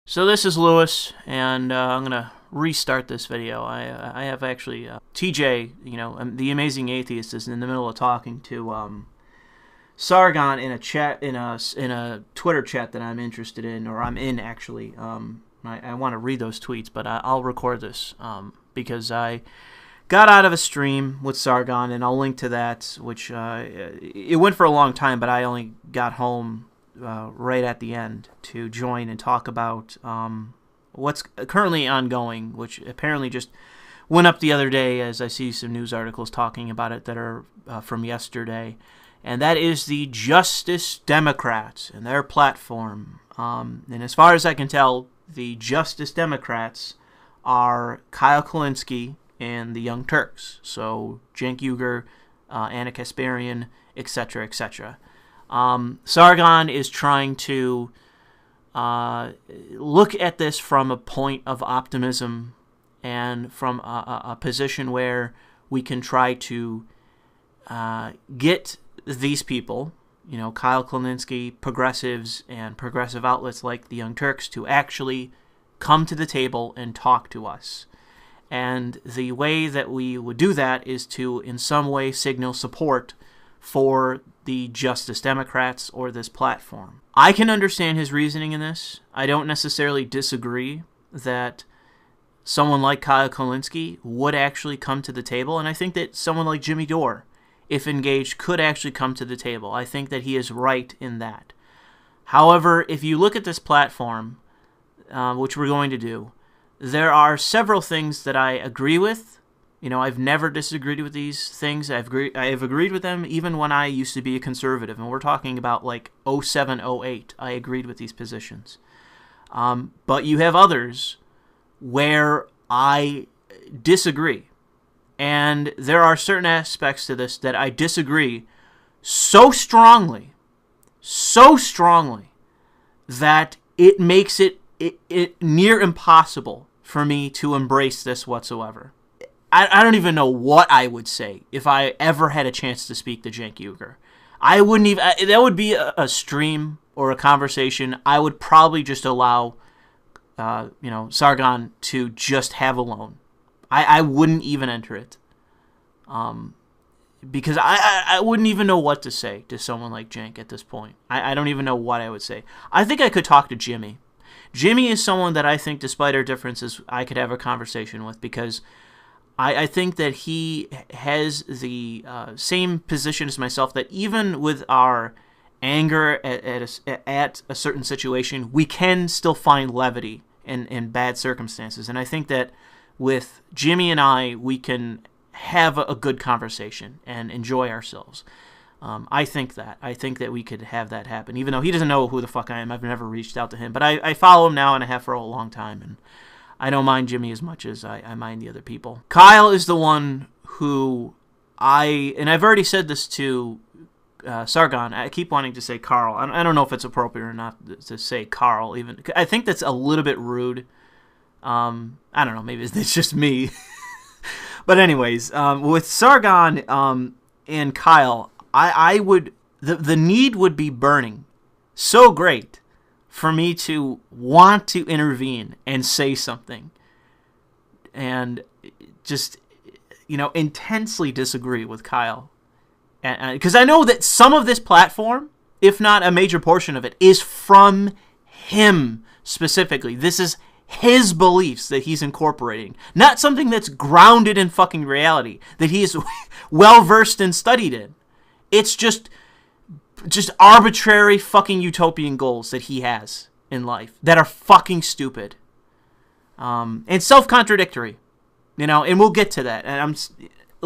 So this is Louis, and I'm gonna restart this video. I have actually TJ, the amazing atheist, is in the middle of talking to Sargon in a chat in a Twitter chat that I'm interested in, or I'm in actually. I want to read those tweets, but I'll record this because I got out of a stream with Sargon, and I'll link to that. Which it went for a long time, but I only got home right at the end to join and talk about what's currently ongoing, which apparently just went up the other day, as I see some news articles talking about it that are from yesterday, and that is the Justice Democrats and their platform. And as far as I can tell, the Justice Democrats are Kyle Kulinski and the Young Turks, so Cenk Uygur, Anna Kasparian, etc., etc. Sargon is trying to look at this from a point of optimism and from a position where we can try to get these people, Kyle Kulinski, progressives, and progressive outlets like the Young Turks to actually come to the table and talk to us. And the way that we would do that is to, in some way, signal support for the Justice Democrats or this platform. I can understand his reasoning in this. I don't necessarily disagree that someone like Kyle Kulinski would actually come to the table, and I think that someone like Jimmy Dore, if engaged, could actually come to the table. I think that he is right in that. However, if you look at this platform, which we're going to do, there are several things that I agree with. I've never disagreed with these things. I have agreed with them even when I used to be a conservative, and we're talking about like 07, 08. I agreed with these positions. But you have others where I disagree. And there are certain aspects to this that I disagree so strongly that it makes it near impossible for me to embrace this whatsoever. I don't even know what I would say if I ever had a chance to speak to Cenk Uygur. I wouldn't even. That would be a stream or a conversation I would probably just allow, Sargon to just have alone. I wouldn't even enter it, because I wouldn't even know what to say to someone like Cenk at this point. I don't even know what I would say. I think I could talk to Jimmy. Jimmy is someone that I think, despite our differences, I could have a conversation with, because I think that he has the same position as myself, that even with our anger at a certain situation, we can still find levity in bad circumstances. And I think that with Jimmy and I, we can have a good conversation and enjoy ourselves. I think that we could have that happen, even though he doesn't know who the fuck I am. I've never reached out to him, but I follow him now and I have for a long time, and I don't mind Jimmy as much as I mind the other people. Kyle is the one who and I've already said this to Sargon. I keep wanting to say Carl. I don't know if it's appropriate or not to say Carl, even. I think that's a little bit rude. I don't know, maybe it's just me. But anyways, with Sargon and Kyle, I would, the need would be burning so great for me to want to intervene and say something, and just, intensely disagree with Kyle. Because I know that some of this platform, if not a major portion of it, is from him specifically. This is his beliefs that he's incorporating, not something that's grounded in fucking reality, that he is well-versed and studied in. It's just arbitrary fucking utopian goals that he has in life that are fucking stupid, and self-contradictory, and we'll get to that. And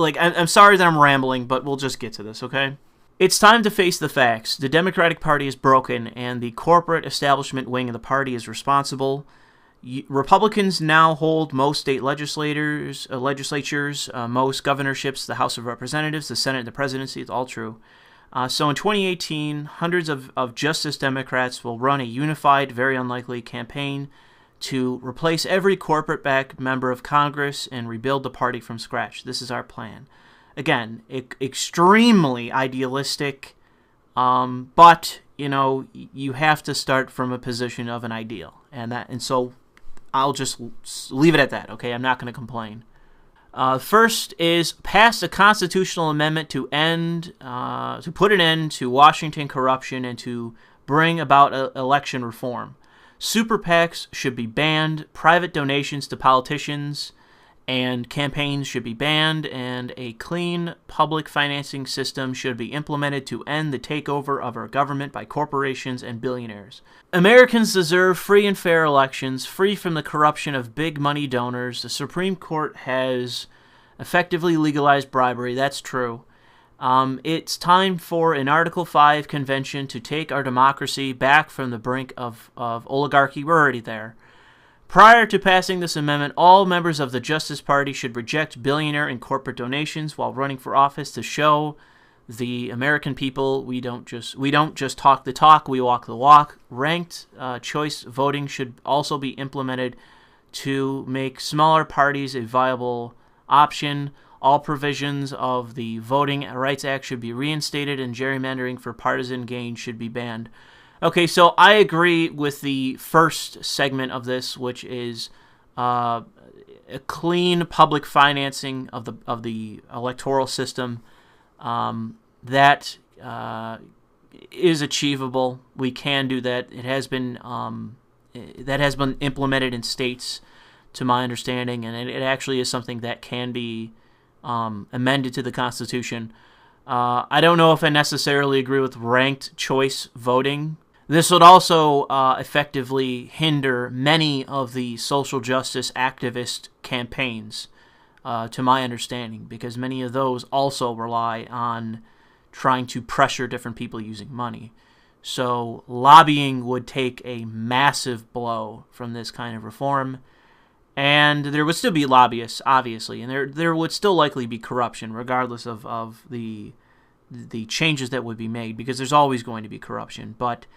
I'm sorry that I'm rambling, but we'll just get to this, okay? It's time to face the facts. The Democratic Party is broken, and the corporate establishment wing of the party is responsible. Republicans now hold most state legislatures, most governorships, the House of Representatives, the Senate, the presidency. It's all true. So in 2018, hundreds of Justice Democrats will run a unified, very unlikely campaign to replace every corporate-backed member of Congress and rebuild the party from scratch. This is our plan. Again, extremely idealistic, but, you have to start from a position of an ideal. and so I'll just leave it at that. Okay, I'm not going to complain. First is pass a constitutional amendment to put an end to Washington corruption and to bring about election reform. Super PACs should be banned. Private donations to politicians and campaigns should be banned, and a clean public financing system should be implemented to end the takeover of our government by corporations and billionaires. Americans deserve free and fair elections, free from the corruption of big money donors. The Supreme Court has effectively legalized bribery. That's true. It's time for an Article 5 convention to take our democracy back from the brink of oligarchy. We're already there. Prior to passing this amendment, all members of the Justice Party should reject billionaire and corporate donations while running for office to show the American people we don't just talk the talk, we walk the walk. Ranked choice voting should also be implemented to make smaller parties a viable option. All provisions of the Voting Rights Act should be reinstated, and gerrymandering for partisan gain should be banned. Okay, so I agree with the first segment of this, which is a clean public financing of the electoral system. That is achievable. We can do that. It has been implemented in states, to my understanding, and it actually is something that can be amended to the Constitution. I don't know if I necessarily agree with ranked choice voting. This would also effectively hinder many of the social justice activist campaigns, to my understanding, because many of those also rely on trying to pressure different people using money. So lobbying would take a massive blow from this kind of reform, and there would still be lobbyists, obviously, and there would still likely be corruption, regardless of the changes that would be made, because there's always going to be corruption. But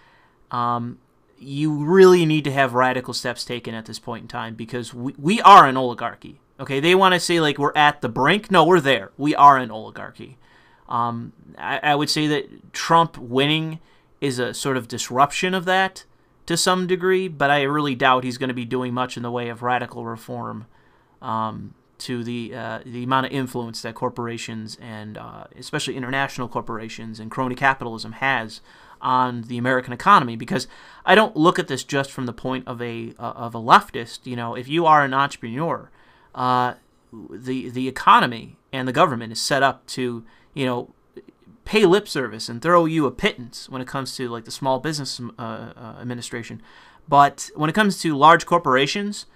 you really need to have radical steps taken at this point in time, because we are an oligarchy. Okay, they want to say like we're at the brink. No, we're there. We are an oligarchy. I would say that Trump winning is a sort of disruption of that to some degree, but I really doubt he's going to be doing much in the way of radical reform to the amount of influence that corporations and especially international corporations and crony capitalism has on the American economy. Because I don't look at this just from the point of a leftist. You know, if you are an entrepreneur, the economy and the government is set up to, you know, pay lip service and throw you a pittance when it comes to like the Small Business Administration. But when it comes to large corporations,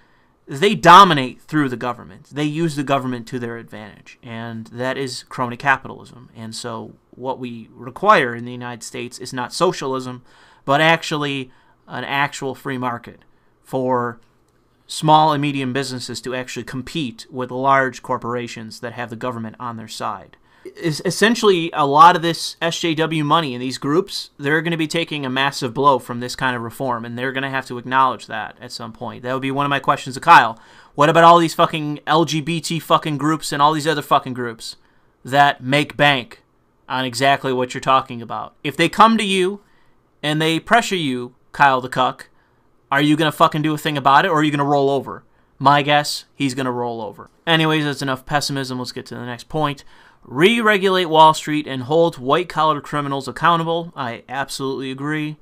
they dominate through the government. They use the government to their advantage, and that is crony capitalism. And so what we require in the United States is not socialism, but actually an actual free market for small and medium businesses to actually compete with large corporations that have the government on their side. Essentially, a lot of this SJW money in these groups, they're going to be taking a massive blow from this kind of reform, and they're going to have to acknowledge that at some point. That would be one of my questions to Kyle. What about all these fucking LGBT fucking groups and all these other fucking groups that make bank on exactly what you're talking about? If they come to you and they pressure you, Kyle the Cuck, are you going to fucking do a thing about it, or are you going to roll over? My guess, he's going to roll over. Anyways, that's enough pessimism. Let's get to the next point. Re-regulate Wall Street and hold white-collar criminals accountable. I absolutely agree.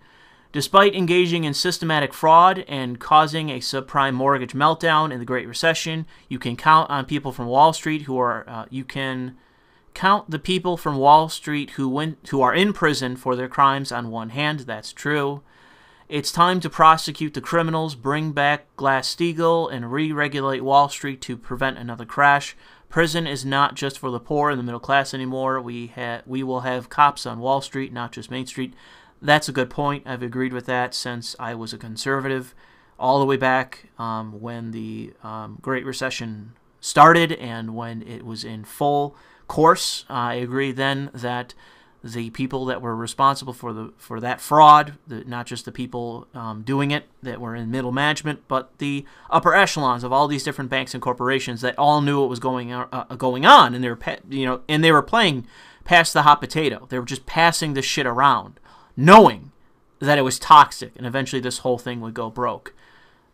Despite engaging in systematic fraud and causing a subprime mortgage meltdown in the Great Recession, you can count on people from Wall Street who are count the people from Wall Street who are in prison for their crimes on one hand. That's true. It's time to prosecute the criminals, bring back Glass-Steagall, and re-regulate Wall Street to prevent another crash. Prison is not just for the poor and the middle class anymore. We will have cops on Wall Street, not just Main Street. That's a good point. I've agreed with that since I was a conservative all the way back when the Great Recession started and when it was in full course. I agree then that the people that were responsible for that fraud, not just the people doing it that were in middle management, but the upper echelons of all these different banks and corporations that all knew what was going on, and they were playing past the hot potato. They were just passing this shit around, knowing that it was toxic, and eventually this whole thing would go broke.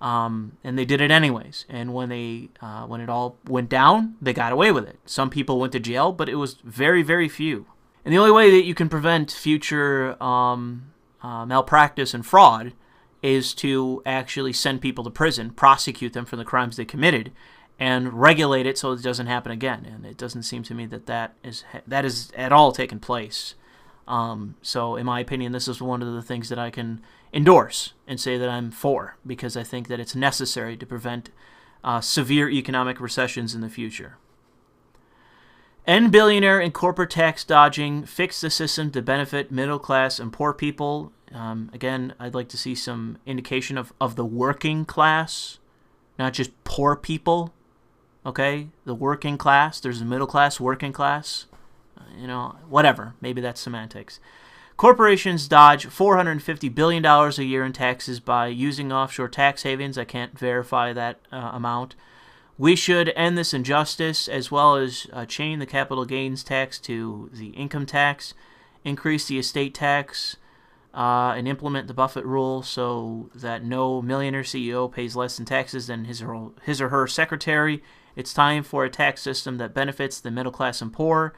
And they did it anyways. And when it all went down, they got away with it. Some people went to jail, but it was very, very few. And the only way that you can prevent future malpractice and fraud is to actually send people to prison, prosecute them for the crimes they committed, and regulate it so it doesn't happen again. And it doesn't seem to me that is at all taken place. So in my opinion, this is one of the things that I can endorse and say that I'm for, because I think that it's necessary to prevent severe economic recessions in the future. End billionaire and corporate tax dodging, fix the system to benefit middle class and poor people. Again, I'd like to see some indication of the working class, not just poor people. Okay, the working class. There's a middle class, working class. Whatever. Maybe that's semantics. Corporations dodge $450 billion a year in taxes by using offshore tax havens. I can't verify that amount. We should end this injustice, as well as chain the capital gains tax to the income tax, increase the estate tax, and implement the Buffett rule so that no millionaire CEO pays less in taxes than his or her secretary. It's time for a tax system that benefits the middle class and poor,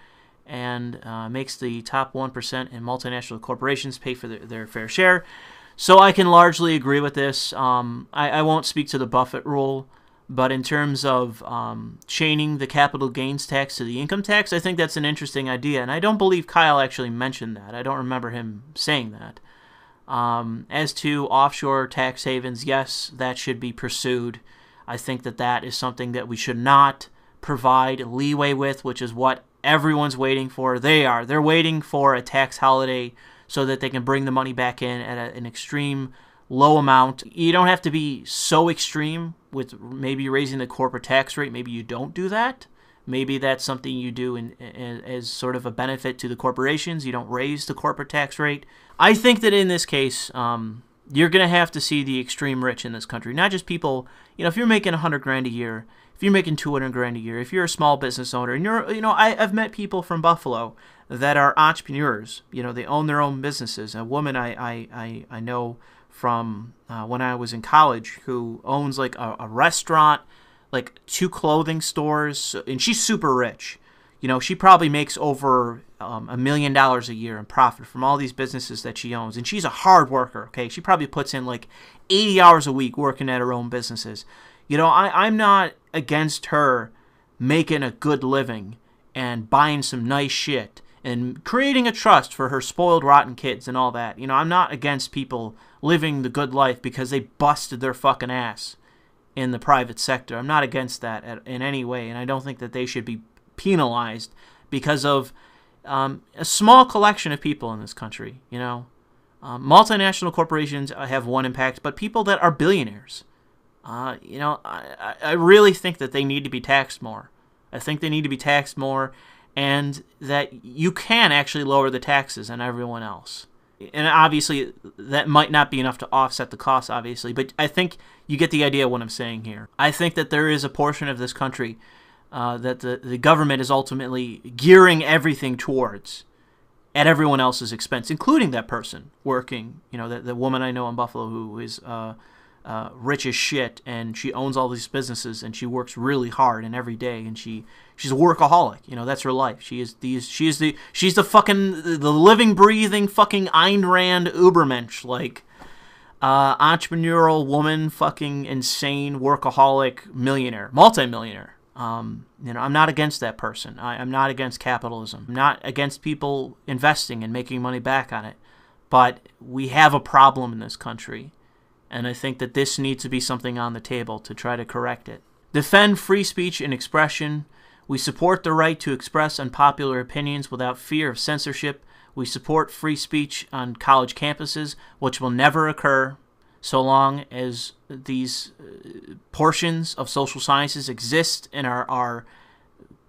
and makes the top 1% in multinational corporations pay for their fair share. So I can largely agree with this. I won't speak to the Buffett rule, but in terms of chaining the capital gains tax to the income tax, I think that's an interesting idea. And I don't believe Kyle actually mentioned that. I don't remember him saying that. As to offshore tax havens, yes, that should be pursued. I think that is something that we should not provide leeway with, which is what everyone's waiting for. They're waiting for a tax holiday so that they can bring the money back in at an extreme low amount. You don't have to be so extreme with maybe raising the corporate tax rate. Maybe you don't do that. Maybe that's something you do as sort of a benefit to the corporations. You don't raise the corporate tax rate. I think that in this case, you're going to have to see the extreme rich in this country. Not just people, if you're making $100,000 a year, if you're making $200,000 a year, if you're a small business owner, and I've met people from Buffalo that are entrepreneurs. They own their own businesses. A woman I know from when I was in college who owns like a restaurant, like 2 clothing stores, and she's super rich. She probably makes over $1 million a year in profit from all these businesses that she owns. And she's a hard worker, okay? She probably puts in like 80 hours a week working at her own businesses. I'm not against her making a good living and buying some nice shit and creating a trust for her spoiled, rotten kids and all that. I'm not against people living the good life because they busted their fucking ass in the private sector. I'm not against that in any way, and I don't think that they should be penalized because of a small collection of people in this country. Multinational corporations have one impact, but people that are billionaires, I really think that they need to be taxed more. I think they need to be taxed more, and that you can actually lower the taxes on everyone else. And obviously, that might not be enough to offset the costs, obviously, but I think you get the idea of what I'm saying here. I think that there is a portion of this country that the government is ultimately gearing everything towards at everyone else's expense, including that person working, the woman I know in Buffalo who is rich as shit, and she owns all these businesses, and she works really hard and every day, and she's a workaholic. That's her life. She's the fucking the living, breathing fucking Ayn Rand Ubermensch, like entrepreneurial woman, fucking insane workaholic millionaire, multimillionaire. I'm not against that person. I'm not against capitalism. I'm not against people investing and making money back on it. But we have a problem in this country, and I think that this needs to be something on the table to try to correct it. Defend free speech and expression. We support the right to express unpopular opinions without fear of censorship. We support free speech on college campuses, which will never occur so long as these portions of social sciences exist and are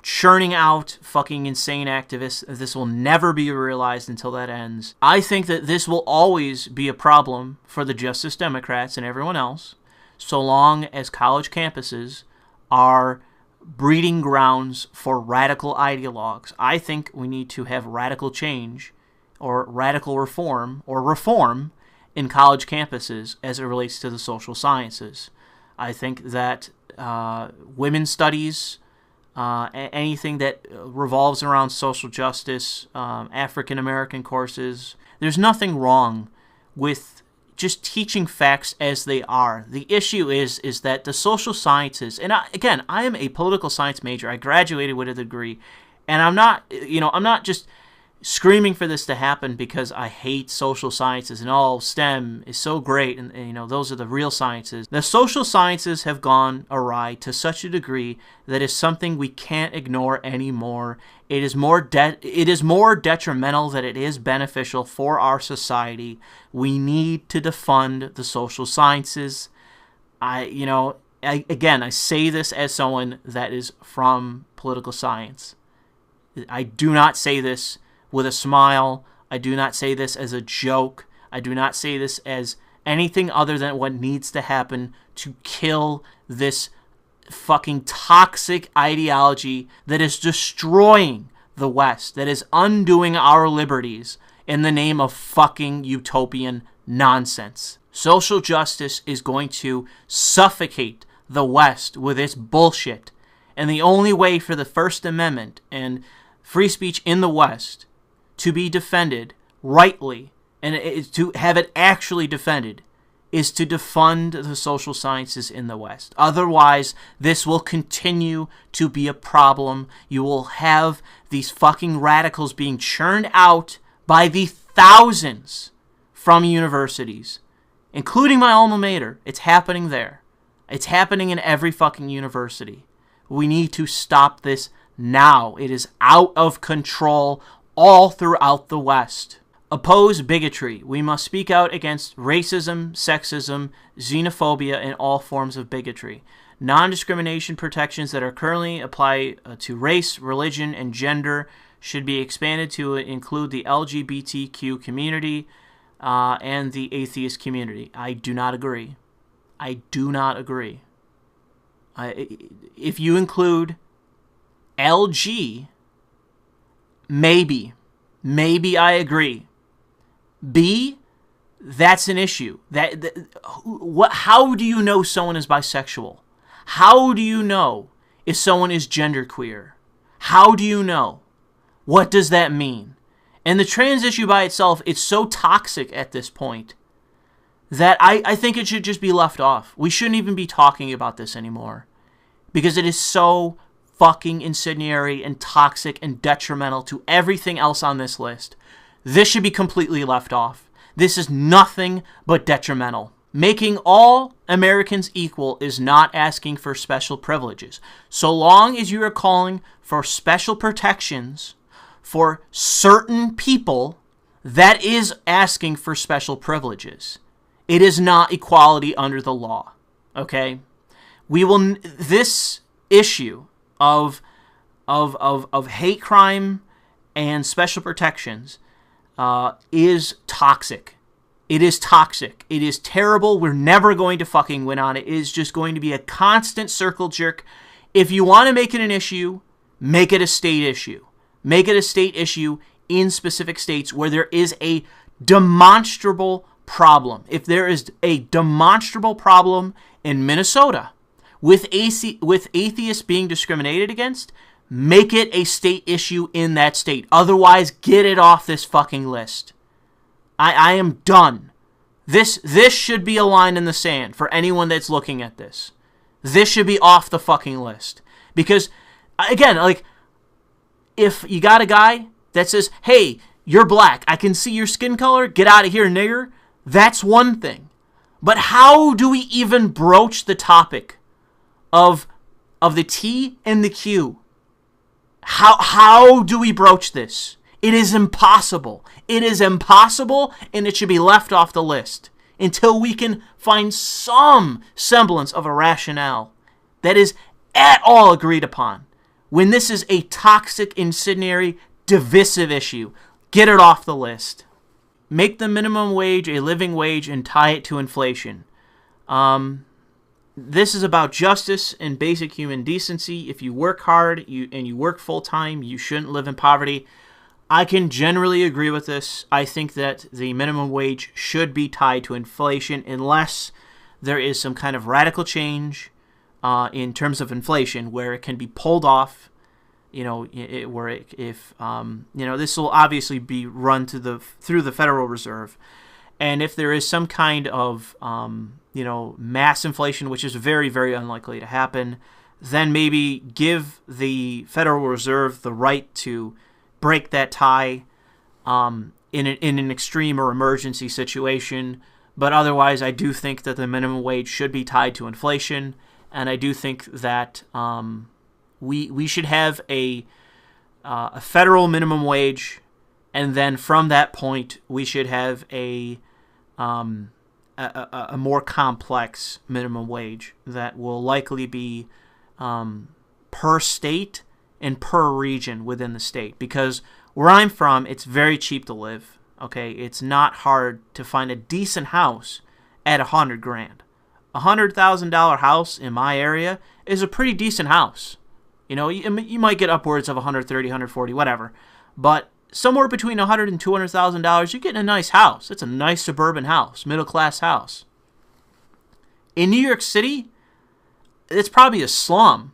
churning out fucking insane activists. This will never be realized until that ends. I think that this will always be a problem for the Justice Democrats and everyone else, so long as college campuses are breeding grounds for radical ideologues. I think we need to have radical change or radical reform or reform in college campuses as it relates to the social sciences. I think that women's studies, anything that revolves around social justice, African American courses, there's nothing wrong with just teaching facts as they are. The issue is that the social sciences, and I am a political science major. I graduated with a degree, and I'm not just screaming for this to happen because I hate social sciences and all STEM is so great and those are the real sciences. The social sciences have gone awry to such a degree that is something we can't ignore anymore. It is more detrimental than it is beneficial for our society. We need to defund the social sciences. I say this as someone that is from political science. I do not say this with a smile. I do not say this as a joke. I do not say this as anything other than what needs to happen to kill this fucking toxic ideology that is destroying the West, that is undoing our liberties in the name of fucking utopian nonsense. Social justice is going to suffocate the West with its bullshit. And the only way for the First Amendment and free speech in the West to be defended rightly and to have it actually defended is to defund the social sciences in the West. Otherwise, this will continue to be a problem. You will have these fucking radicals being churned out by the thousands from universities, including my alma mater. It's happening there. It's happening in every fucking university. We need to stop this now. It is out of control all throughout the West. Oppose bigotry. We must speak out against racism, sexism, xenophobia, and all forms of bigotry. Non-discrimination protections that are currently applied to race, religion, and gender should be expanded to include the LGBTQ community and the atheist community. I do not agree. I do not agree. If you include LG, maybe I agree. B, that's an issue. How do you know someone is bisexual? How do you know if someone is genderqueer? How do you know? What does that mean? And the trans issue by itself, it's so toxic at this point that I think it should just be left off. We shouldn't even be talking about this anymore because it is so fucking incendiary and toxic and detrimental to everything else on this list. This should be completely left off. This is nothing but detrimental. Making all Americans equal is not asking for special privileges. So long as you are calling for special protections for certain people, that is asking for special privileges. It is not equality under the law. Okay? This issue of hate crime and special protections is toxic. It is toxic. It is terrible. We're never going to fucking win on it. It is just going to be a constant circle jerk. If you want to make it an issue, make it a state issue. Make it a state issue in specific states where there is a demonstrable problem. If there is a demonstrable problem in Minnesota with atheists being discriminated against, make it a state issue in that state. Otherwise, get it off this fucking list. I am done. This should be a line in the sand for anyone that's looking at this. This should be off the fucking list. Because, again, like, if you got a guy that says, hey, you're black, I can see your skin color, get out of here, nigger, that's one thing. But how do we even broach the topic of the T and the Q? How do we broach this? It is impossible. It is impossible, and it should be left off the list until we can find some semblance of a rationale that is at all agreed upon. When this is a toxic, incendiary, divisive issue, get it off the list. Make the minimum wage a living wage and tie it to inflation. This is about justice and basic human decency. If you work hard and you work full-time, you shouldn't live in poverty. I can generally agree with this. I think that the minimum wage should be tied to inflation unless there is some kind of radical change in terms of inflation where it can be pulled off, if this will obviously be run through the Federal Reserve. And if there is some kind of, mass inflation, which is very, very unlikely to happen, then maybe give the Federal Reserve the right to break that tie in an extreme or emergency situation. But otherwise, I do think that the minimum wage should be tied to inflation, and I do think that we should have a federal minimum wage, and then from that point, we should have a more complex minimum wage that will likely be per state and per region within the state. Because where I'm from, it's very cheap to live. Okay, it's not hard to find a decent house at $100,000. $100,000 house in my area is a pretty decent house. You might get upwards of $130,000, $140,000, whatever, but somewhere between $100,000 and $200,000, you're getting a nice house. It's a nice suburban house, middle class house. In New York City, it's probably a slum.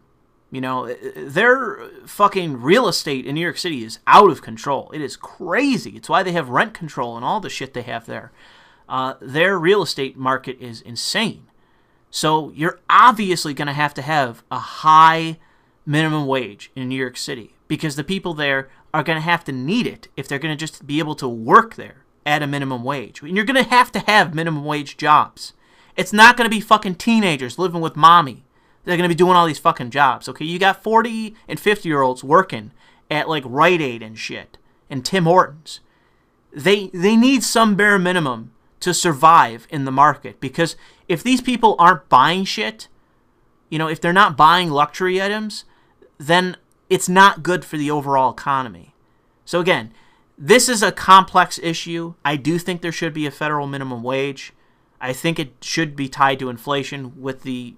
Their fucking real estate in New York City is out of control. It is crazy. It's why they have rent control and all the shit they have there. Their real estate market is insane. So you're obviously going to have a high minimum wage in New York City because the people there are going to have to need it if they're going to just be able to work there at a minimum wage. And you're going to have minimum wage jobs. It's not going to be fucking teenagers living with mommy. They're going to be doing all these fucking jobs, okay? You got 40 and 50-year-olds working at, like, Rite Aid and shit and Tim Hortons. They need some bare minimum to survive in the market because if these people aren't buying shit, if they're not buying luxury items, then it's not good for the overall economy. So, again, this is a complex issue. I do think there should be a federal minimum wage. I think it should be tied to inflation with the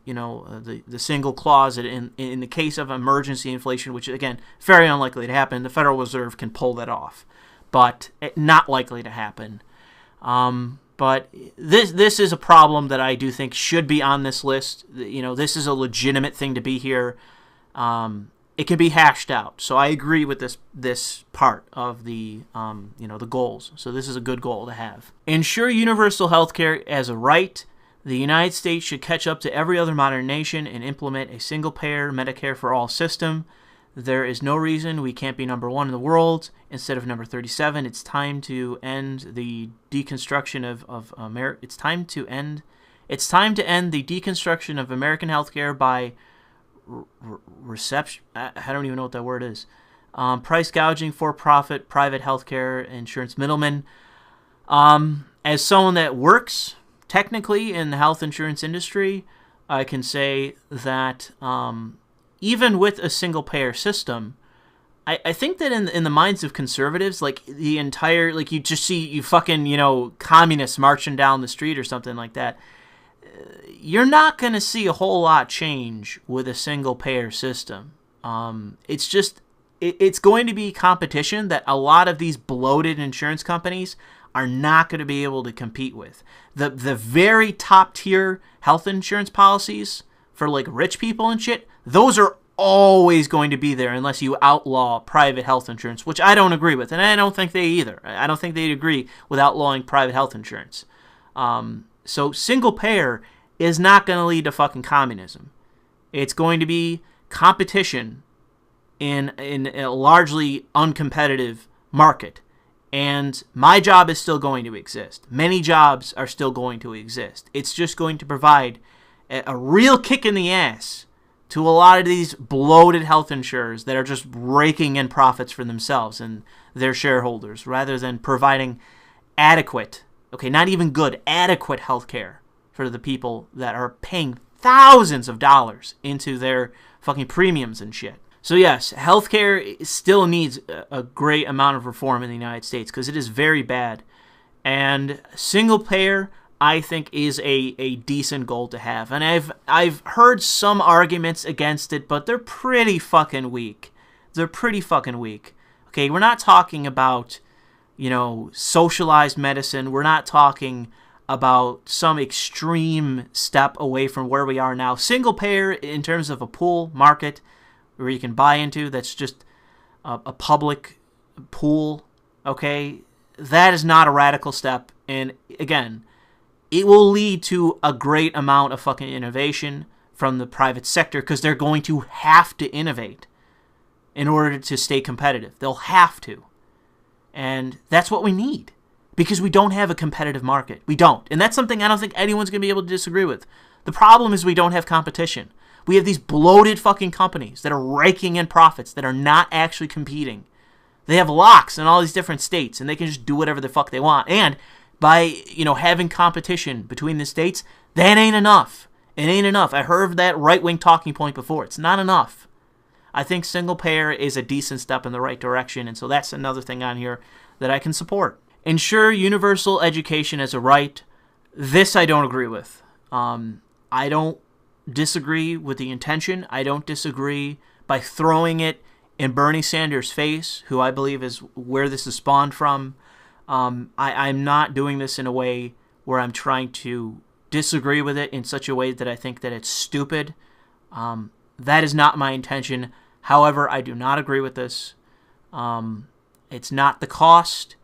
single clause that in the case of emergency inflation, which again very unlikely to happen, the Federal Reserve can pull that off, but not likely to happen. But this is a problem that I do think should be on this list. This is a legitimate thing to be here. It can be hashed out. So I agree with this part of the the goals. So this is a good goal to have. Ensure universal health care as a right. The United States should catch up to every other modern nation and implement a single-payer Medicare for all system. There is no reason we can't be number one in the world instead of number 37. It's time to end the deconstruction of America. It's time to end the deconstruction of American healthcare by reception. I don't even know what that word is. Price gouging, for-profit, private healthcare insurance middlemen. As someone that works technically in the health insurance industry, I can say that even with a single-payer system, I think that in the minds of conservatives, like the entire, like you just see you fucking communists marching down the street or something like that. You're not going to see a whole lot change with a single-payer system. It's going to be competition that a lot of these bloated insurance companies are not going to be able to compete with. The very top-tier health insurance policies for like rich people and shit, those are always going to be there unless you outlaw private health insurance, which I don't agree with, and I don't think they either. I don't think they'd agree with outlawing private health insurance. So single payer is not going to lead to fucking communism. It's going to be competition in a largely uncompetitive market. And my job is still going to exist. Many jobs are still going to exist. It's just going to provide a real kick in the ass to a lot of these bloated health insurers that are just raking in profits for themselves and their shareholders rather than providing adequate, not even good, adequate health care for the people that are paying thousands of dollars into their fucking premiums and shit. So yes, healthcare still needs a great amount of reform in the United States because it is very bad. And single payer, I think, is a decent goal to have. And I've heard some arguments against it, but they're pretty fucking weak. Okay, we're not talking about, socialized medicine. We're not talking about some extreme step away from where we are now. Single payer in terms of a pool market where you can buy into, that's just a public pool, okay? That is not a radical step. And again, it will lead to a great amount of fucking innovation from the private sector because they're going to have to innovate in order to stay competitive. They'll have to. And that's what we need. Because we don't have a competitive market. We don't. And that's something I don't think anyone's going to be able to disagree with. The problem is we don't have competition. We have these bloated fucking companies that are raking in profits that are not actually competing. They have locks in all these different states, and they can just do whatever the fuck they want. And by, having competition between the states, that ain't enough. It ain't enough. I heard that right-wing talking point before. It's not enough. I think single payer is a decent step in the right direction, and so that's another thing on here that I can support. Ensure universal education as a right. This I don't agree with. I don't disagree with the intention. I don't disagree by throwing it in Bernie Sanders' face, who I believe is where this is spawned from. I'm not doing this in a way where I'm trying to disagree with it in such a way that I think that it's stupid. That is not my intention. However, I do not agree with this. It's not the cost.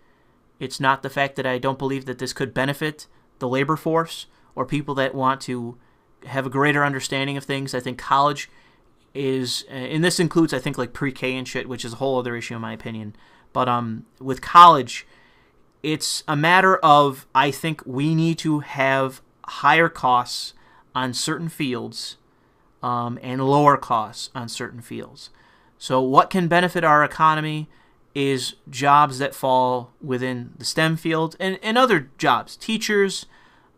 It's not the fact that I don't believe that this could benefit the labor force or people that want to have a greater understanding of things. I think college is, and this includes, I think, like pre-K and shit, which is a whole other issue in my opinion. But with college, it's a matter of, I think we need to have higher costs on certain fields and lower costs on certain fields. So what can benefit our economy is jobs that fall within the STEM field and other jobs, teachers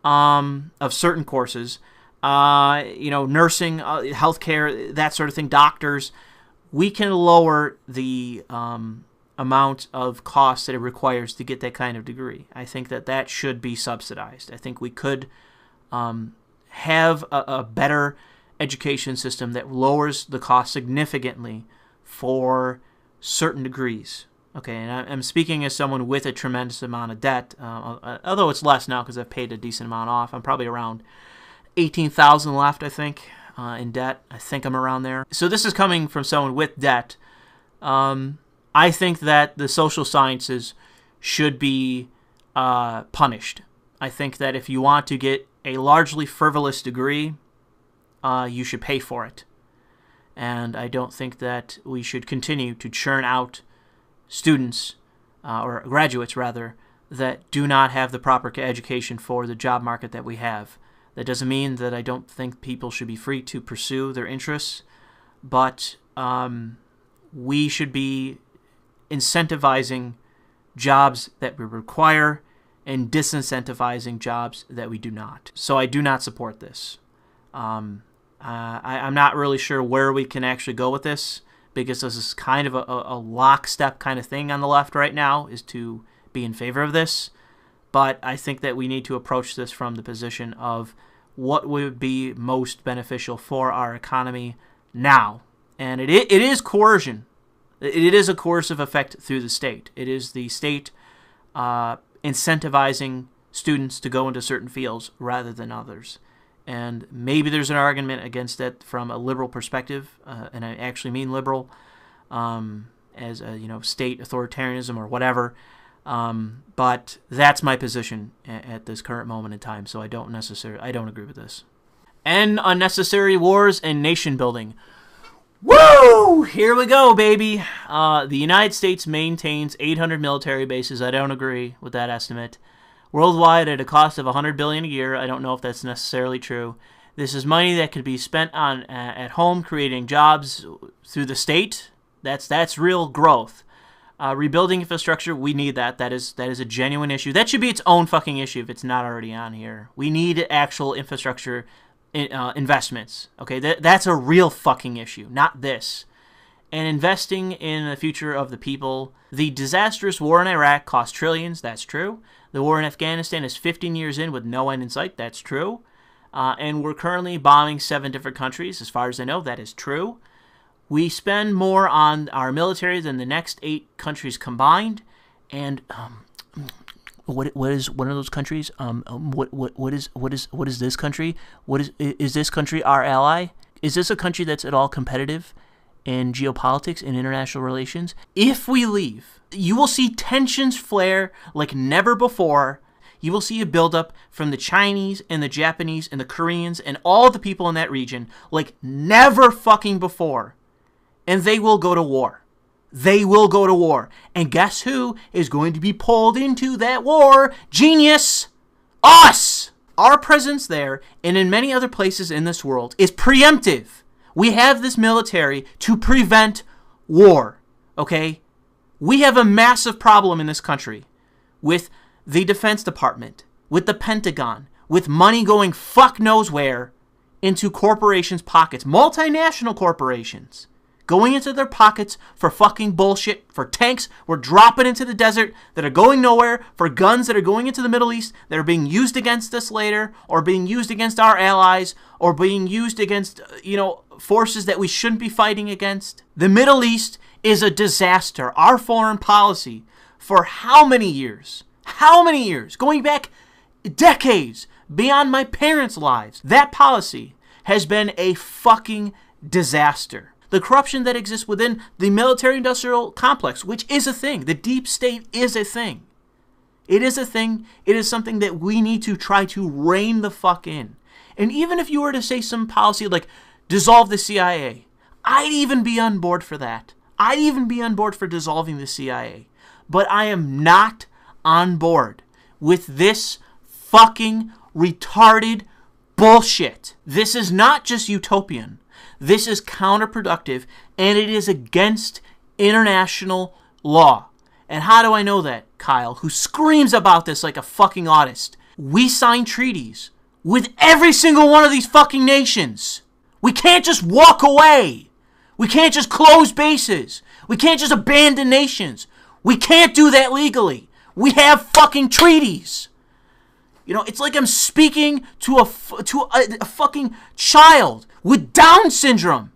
of certain courses, nursing, healthcare, that sort of thing, doctors. We can lower the amount of costs that it requires to get that kind of degree. I think that should be subsidized. I think we could have a better education system that lowers the cost significantly for certain degrees. Okay, and I'm speaking as someone with a tremendous amount of debt, although it's less now because I've paid a decent amount off. I'm probably around $18,000 left, I think, in debt. I think I'm around there. So this is coming from someone with debt. I think that the social sciences should be punished. I think that if you want to get a largely frivolous degree, you should pay for it. And I don't think that we should continue to churn out students, or graduates rather, that do not have the proper education for the job market that we have. That doesn't mean that I don't think people should be free to pursue their interests, but we should be incentivizing jobs that we require and disincentivizing jobs that we do not. So I do not support this. I'm not really sure where we can actually go with this, because this is kind of a lockstep kind of thing on the left right now, is to be in favor of this. But I think that we need to approach this from the position of what would be most beneficial for our economy now. And it is coercion. It is a coercive effect through the state. It is the state incentivizing students to go into certain fields rather than others. And maybe there's an argument against that from a liberal perspective, and I actually mean liberal, as a, state authoritarianism or whatever. But that's my position at this current moment in time. So I don't agree with this. End unnecessary wars and nation building. Woo! Here we go, baby. The United States maintains 800 military bases. I don't agree with that estimate. Worldwide at a cost of $100 billion a year. I don't know if that's necessarily true. This is money that could be spent on at home, creating jobs through the state. That's real growth. Rebuilding infrastructure, we need that. That is a genuine issue. That should be its own fucking issue if it's not already on here. We need actual infrastructure investments. Okay, that's a real fucking issue, not this. And investing in the future of the people. The disastrous war in Iraq cost trillions. That's true. The war in Afghanistan is 15 years in with no end in sight. That's true. And we're currently bombing 7 different countries. As far as I know, that is true. We spend more on our military than the next 8 countries combined. And What is one of those countries? What is this country? Is this country our ally? Is this a country that's at all competitive in geopolitics and international relations? If we leave, you will see tensions flare like never before. You will see a buildup from the Chinese and the Japanese and the Koreans and all the people in that region like never fucking before. And they will go to war. They will go to war. And guess who is going to be pulled into that war? Genius! Us! Our presence there and in many other places in this world is preemptive. We have this military to prevent war. Okay? We have a massive problem in this country with the Defense Department, with the Pentagon, with money going fuck knows where into corporations' pockets, multinational corporations, going into their pockets for fucking bullshit, for tanks we're dropping into the desert that are going nowhere, for guns that are going into the Middle East that are being used against us later, or being used against our allies, or being used against, forces that we shouldn't be fighting against. The Middle East is a disaster. Our foreign policy for how many years? How many years? Going back decades, beyond my parents' lives. That policy has been a fucking disaster. The corruption that exists within the military-industrial complex, which is a thing. The deep state is a thing. It is a thing. It is something that we need to try to rein the fuck in. And even if you were to say some policy like dissolve the CIA, I'd even be on board for that. I'd even be on board for dissolving the CIA. But I am not on board with this fucking retarded bullshit. This is not just utopian. This is counterproductive, and it is against international law. And how do I know that, Kyle, who screams about this like a fucking autist? We sign treaties with every single one of these fucking nations. We can't just walk away. We can't just close bases. We can't just abandon nations. We can't do that legally. We have fucking treaties. It's like I'm speaking to a fucking child with Down syndrome.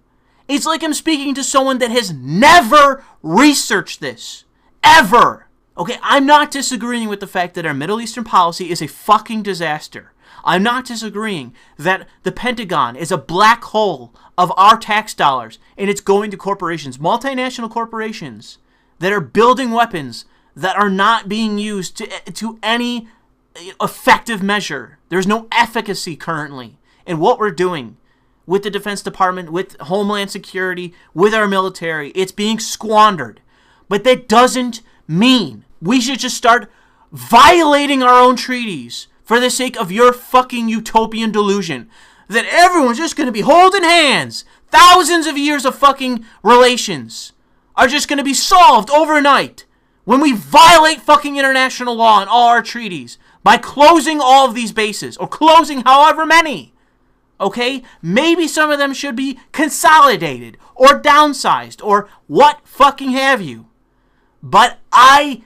It's like I'm speaking to someone that has never researched this. Ever. Okay, I'm not disagreeing with the fact that our Middle Eastern policy is a fucking disaster. I'm not disagreeing that the Pentagon is a black hole of our tax dollars and it's going to corporations, multinational corporations that are building weapons that are not being used to any effective measure. There's no efficacy currently in what we're doing with the Defense Department, with Homeland Security, with our military. It's being squandered. But that doesn't mean we should just start violating our own treaties for the sake of your fucking utopian delusion that everyone's just going to be holding hands. Thousands of years of fucking relations are just going to be solved overnight when we violate fucking international law and all our treaties by closing all of these bases, or closing however many. Okay? Maybe some of them should be consolidated or downsized or what fucking have you. But I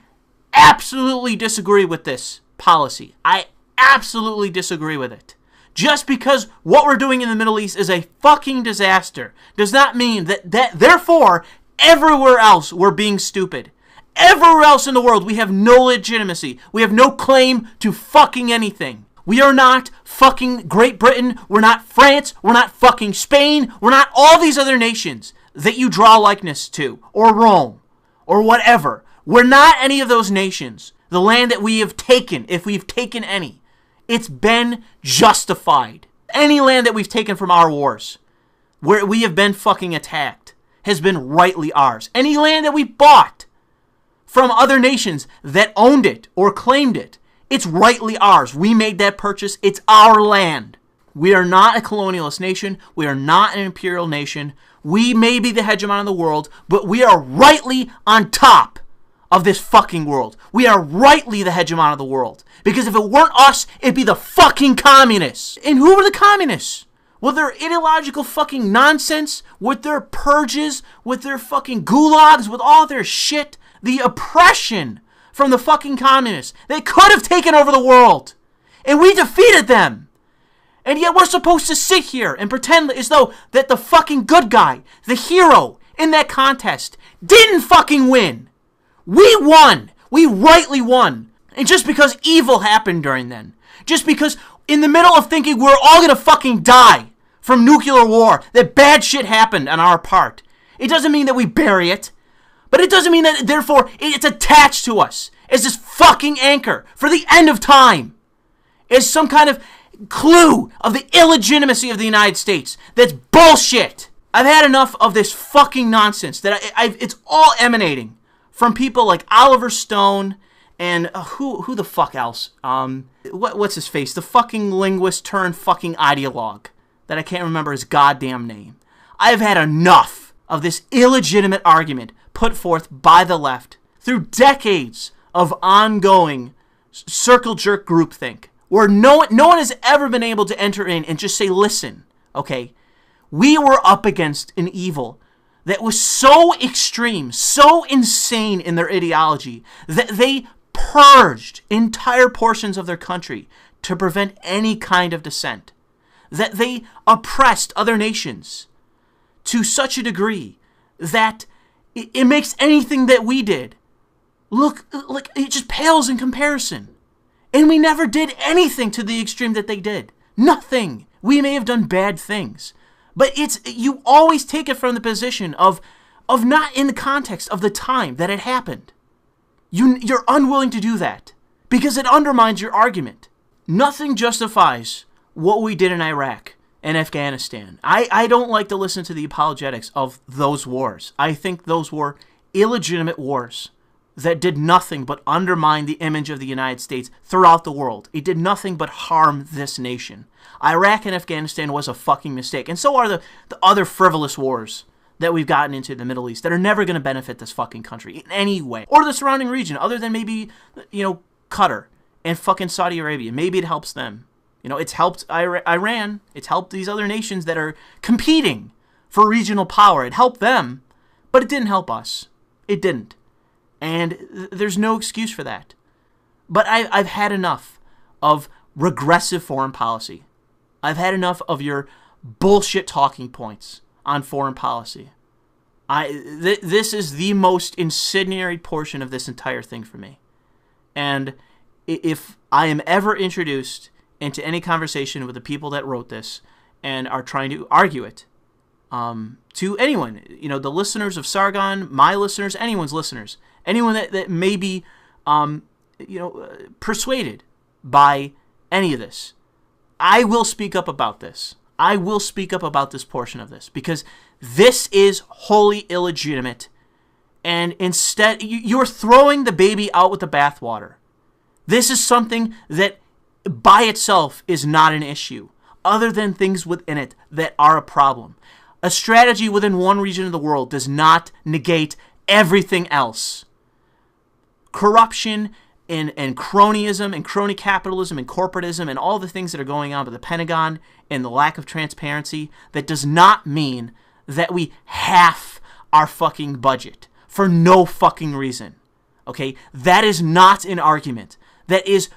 absolutely disagree with this policy. I absolutely disagree with it. Just because what we're doing in the Middle East is a fucking disaster does not mean that therefore everywhere else we're being stupid. Everywhere else in the world we have no legitimacy. We have no claim to fucking anything. We are not fucking Great Britain. We're not France. We're not fucking Spain. We're not all these other nations that you draw likeness to, or Rome, or whatever. We're not any of those nations. The land that we have taken, if we've taken any, it's been justified. Any land that we've taken from our wars, where we have been fucking attacked, has been rightly ours. Any land that we bought from other nations that owned it or claimed it, it's rightly ours. We made that purchase. It's our land. We are not a colonialist nation. We are not an imperial nation. We may be the hegemon of the world, but we are rightly on top of this fucking world. We are rightly the hegemon of the world. Because if it weren't us, it'd be the fucking communists. And who were the communists? With their ideological fucking nonsense, with their purges, with their fucking gulags, with all their shit, the oppression from the fucking communists. They could have taken over the world. And we defeated them. And yet we're supposed to sit here and pretend as though that the fucking good guy, the hero in that contest, didn't fucking win. We won. We rightly won. And just because evil happened during then, just because in the middle of thinking we're all gonna fucking die from nuclear war, that bad shit happened on our part, it doesn't mean that we bury it, but it doesn't mean that therefore it's attached to us as this fucking anchor for the end of time, as some kind of clue of the illegitimacy of the United States. That's bullshit. I've had enough of this fucking nonsense that it's all emanating from people like Oliver Stone and who the fuck else? What's his face? The fucking linguist turned fucking ideologue that I can't remember his goddamn name. I've had enough of this illegitimate argument put forth by the left through decades of ongoing circle jerk groupthink, where no one has ever been able to enter in and just say, listen, okay, we were up against an evil that was so extreme, so insane in their ideology, that they purged entire portions of their country to prevent any kind of dissent, that they oppressed other nations to such a degree that it makes anything that we did look like it just pales in comparison. And we never did anything to the extreme that they did. Nothing. We may have done bad things, but you always take it from the position of not in the context of the time that it happened. You're unwilling to do that because it undermines your argument. Nothing justifies what we did in Iraq and Afghanistan. I don't like to listen to the apologetics of those wars. I think those were illegitimate wars that did nothing but undermine the image of the United States throughout the world. It did nothing but harm this nation. Iraq and Afghanistan was a fucking mistake. And so are the other frivolous wars that we've gotten into in the Middle East that are never going to benefit this fucking country in any way. Or the surrounding region, other than maybe, Qatar and fucking Saudi Arabia. Maybe it helps them. It's helped Iran. It's helped these other nations that are competing for regional power. It helped them, but it didn't help us. It didn't. And there's no excuse for that. But I've had enough of regressive foreign policy. I've had enough of your bullshit talking points on foreign policy. This is the most incendiary portion of this entire thing for me. And if I am ever introduced into any conversation with the people that wrote this and are trying to argue it, to anyone, the listeners of Sargon, my listeners, anyone's listeners, anyone that may be, persuaded by any of this, I will speak up about this. I will speak up about this portion of this because this is wholly illegitimate. And instead, you're throwing the baby out with the bathwater. This is something that by itself is not an issue, other than things within it that are a problem. A strategy within one region of the world does not negate everything else. Corruption and cronyism and crony capitalism and corporatism and all the things that are going on with the Pentagon and the lack of transparency, that does not mean that we half our fucking budget for no fucking reason. Okay? That is not an argument. That is,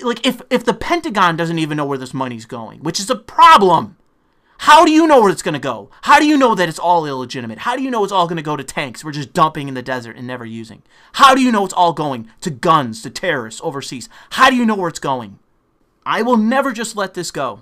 like, if the Pentagon doesn't even know where this money's going, which is a problem, how do you know where it's going to go? How do you know that it's all illegitimate? How do you know it's all going to go to tanks we're just dumping in the desert and never using? How do you know it's all going to guns, to terrorists overseas? How do you know where it's going? I will never just let this go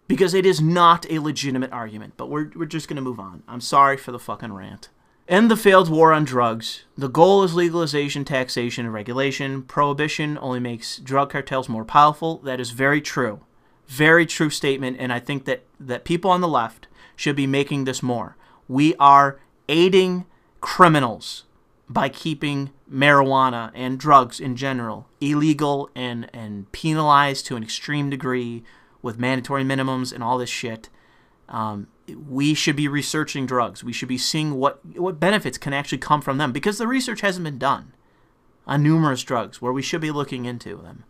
because it is not a legitimate argument, but we're just going to move on. I'm sorry for the fucking rant. End the failed war on drugs. The goal is legalization, taxation, and regulation. Prohibition only makes drug cartels more powerful. That is very true. Very true statement, and I think that people on the left should be making this more. We are aiding criminals by keeping marijuana and drugs in general illegal and penalized to an extreme degree with mandatory minimums and all this shit. We should be researching drugs. We should be seeing what benefits can actually come from them, because the research hasn't been done on numerous drugs where we should be looking into them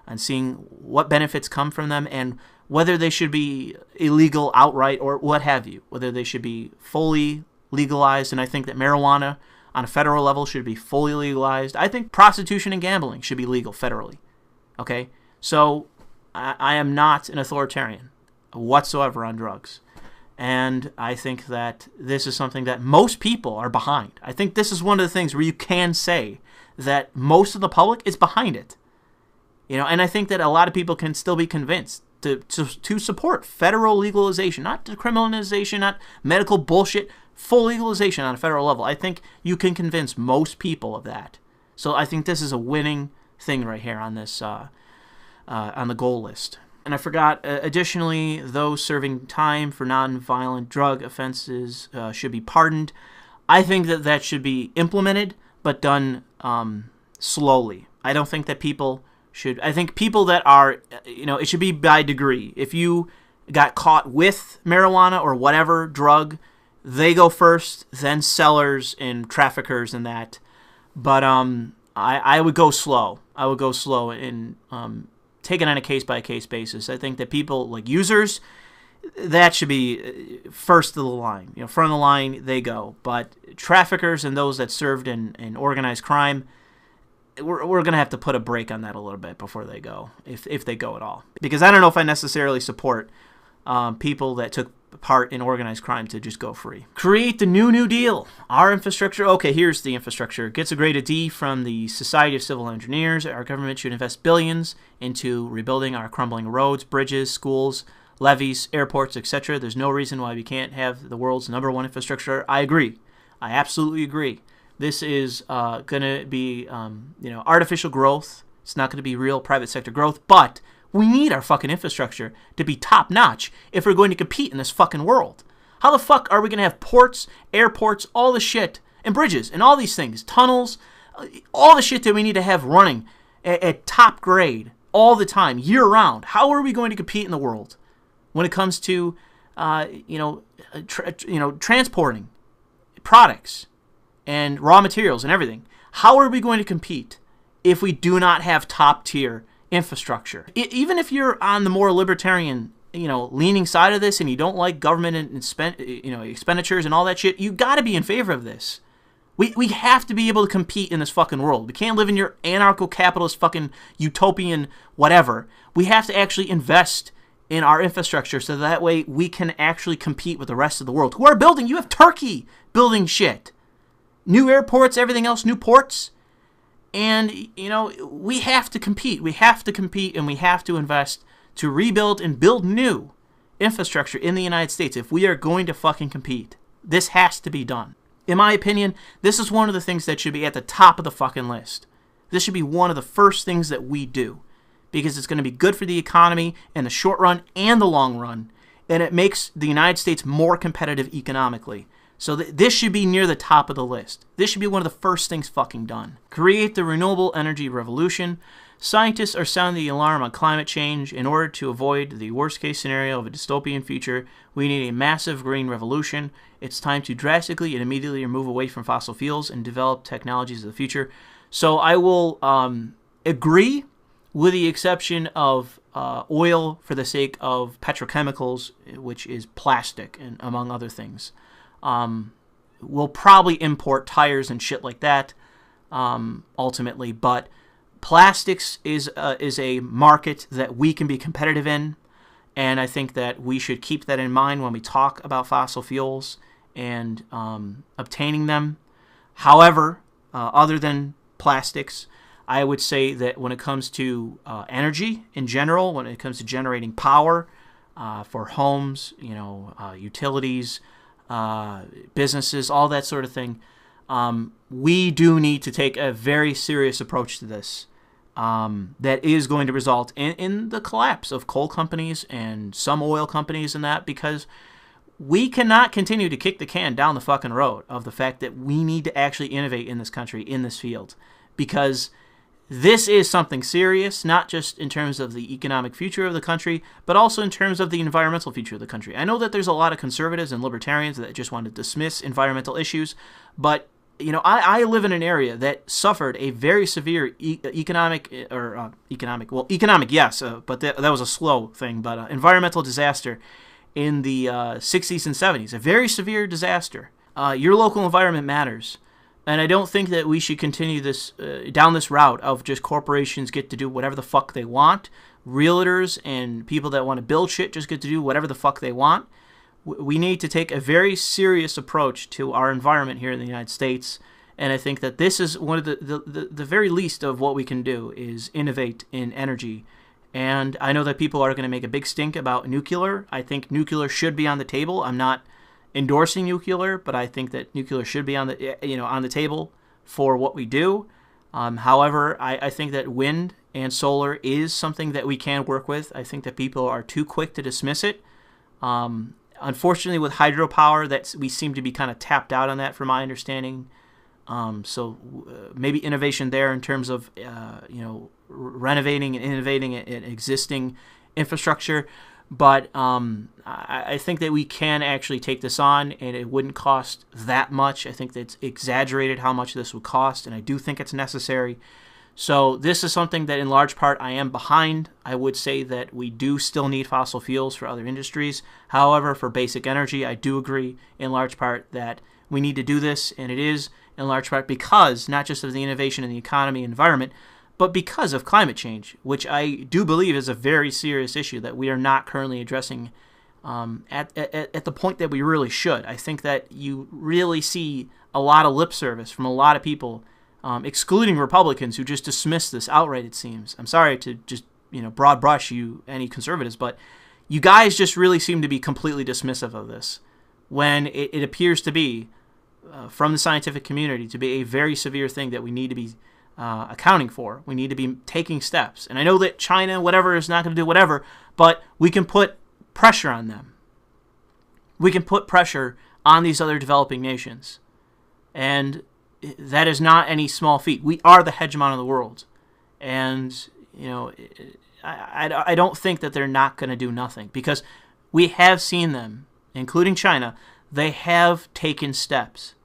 and seeing what benefits come from them and whether they should be illegal outright or what have you, whether they should be fully legalized. And I think that marijuana on a federal level should be fully legalized. I think prostitution and gambling should be legal federally. Okay? So I am not an authoritarian whatsoever on drugs. And I think that this is something that most people are behind. I think this is one of the things where you can say that most of the public is behind it. And I think that a lot of people can still be convinced to support federal legalization, not decriminalization, not medical bullshit, full legalization on a federal level. I think you can convince most people of that. So I think this is a winning thing right here on this on the goal list. And I forgot, additionally, those serving time for non-violent drug offenses should be pardoned. I think that should be implemented, but done slowly. I don't think that people should... I think people that are, it should be by degree. If you got caught with marijuana or whatever drug, they go first, then sellers and traffickers and that. But I would go slow. I would go slow in... taken on a case-by-case basis. I think that people, like users, that should be first of the line. Front of the line, they go. But traffickers and those that served in organized crime, we're going to have to put a break on that a little bit before they go, if they go at all. Because I don't know if I necessarily support people that took part in organized crime to just go free. Create the New Deal. Our infrastructure, okay, here's the infrastructure. Gets a grade of D from the Society of Civil Engineers. Our government should invest billions into rebuilding our crumbling roads, bridges, schools, levees, airports, etc. There's no reason why we can't have the world's #1 infrastructure. I agree. I absolutely agree. This is going to be, artificial growth. It's not going to be real private sector growth, but we need our fucking infrastructure to be top-notch if we're going to compete in this fucking world. How the fuck are we going to have ports, airports, all the shit, and bridges, and all these things, tunnels, all the shit that we need to have running at top grade all the time, year-round? How are we going to compete in the world when it comes to, transporting products and raw materials and everything? How are we going to compete if we do not have top-tier infrastructure? Even if you're on the more libertarian, leaning side of this and you don't like government and expenditures and all that shit, you got to be in favor of this. We have to be able to compete in this fucking world. We can't live in your anarcho-capitalist fucking utopian whatever. We have to actually invest in our infrastructure so that way we can actually compete with the rest of the world who are building. You have Turkey building shit. New airports, everything else, new ports. And, we have to compete. We have to compete and we have to invest to rebuild and build new infrastructure in the United States if we are going to fucking compete. This has to be done. In my opinion, this is one of the things that should be at the top of the fucking list. This should be one of the first things that we do because it's going to be good for the economy in the short run and the long run, and it makes the United States more competitive economically. So this should be near the top of the list. This should be one of the first things fucking done. Create the renewable energy revolution. Scientists are sounding the alarm on climate change. In order to avoid the worst case scenario of a dystopian future, we need a massive green revolution. It's time to drastically and immediately move away from fossil fuels and develop technologies of the future. So I will agree, with the exception of oil for the sake of petrochemicals, which is plastic, and among other things. We'll probably import tires and shit like that ultimately, but plastics is a market that we can be competitive in, and I think that we should keep that in mind when we talk about fossil fuels and obtaining them. However, other than plastics, I would say that when it comes to energy in general, when it comes to generating power for homes, utilities, businesses, all that sort of thing, we do need to take a very serious approach to this that is going to result in the collapse of coal companies and some oil companies and that, because we cannot continue to kick the can down the fucking road of the fact that we need to actually innovate in this country, in this field, because this is something serious, not just in terms of the economic future of the country, but also in terms of the environmental future of the country. I know that there's a lot of conservatives and libertarians that just want to dismiss environmental issues, but I live in an area that suffered a very severe economic, yes, but that was a slow thing, but environmental disaster in the 60s and 70s, a very severe disaster. Your local environment matters. And I don't think that we should continue this down this route of just corporations get to do whatever the fuck they want. Realtors and people that want to build shit just get to do whatever the fuck they want. we need to take a very serious approach to our environment here in the United States. And I think that this is one of the very least of what we can do is innovate in energy. And I know that people are going to make a big stink about nuclear. I think nuclear should be on the table. I'm not endorsing nuclear, but I think that nuclear should be on the table for what we do. However, I think that wind and solar is something that we can work with. I think that people are too quick to dismiss it. Unfortunately, with hydropower, we seem to be kind of tapped out on that, from my understanding. So maybe innovation there in terms of renovating and innovating an existing infrastructure. But I think that we can actually take this on, and it wouldn't cost that much. I think that it's exaggerated how much this would cost, and I do think it's necessary. So this is something that in large part I am behind. I would say that we do still need fossil fuels for other industries. However, for basic energy, I do agree in large part that we need to do this, and it is in large part because not just of the innovation in the economy and environment, but because of climate change, which I do believe is a very serious issue that we are not currently addressing at the point that we really should. I think that you really see a lot of lip service from a lot of people, excluding Republicans, who just dismiss this outright, it seems. I'm sorry to just broad brush any conservatives, but you guys just really seem to be completely dismissive of this, when it appears to be, from the scientific community, to be a very severe thing that we need to be accounting for. We need to be taking steps. And I know that China, whatever, is not going to do whatever, but we can put pressure on them. We can put pressure on these other developing nations. And that is not any small feat. We are the hegemon of the world. And, I don't think that they're not going to do nothing, because we have seen them, including China. They have taken steps.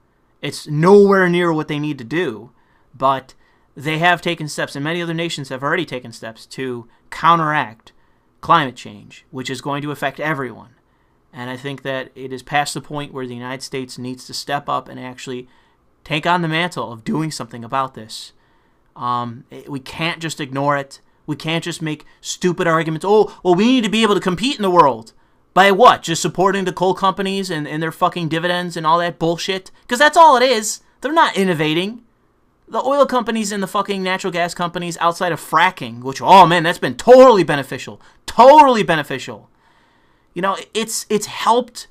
It's nowhere near what they need to do, but they have taken steps, and many other nations have already taken steps to counteract climate change, which is going to affect everyone. And I think that it is past the point where the United States needs to step up and actually take on the mantle of doing something about this. We can't just ignore it. We can't just make stupid arguments. Oh, well, we need to be able to compete in the world. By what? Just supporting the coal companies and their fucking dividends and all that bullshit? Because that's all it is. They're not innovating. The oil companies and the fucking natural gas companies, outside of fracking, which, oh man, that's been totally beneficial. Totally beneficial. It's helped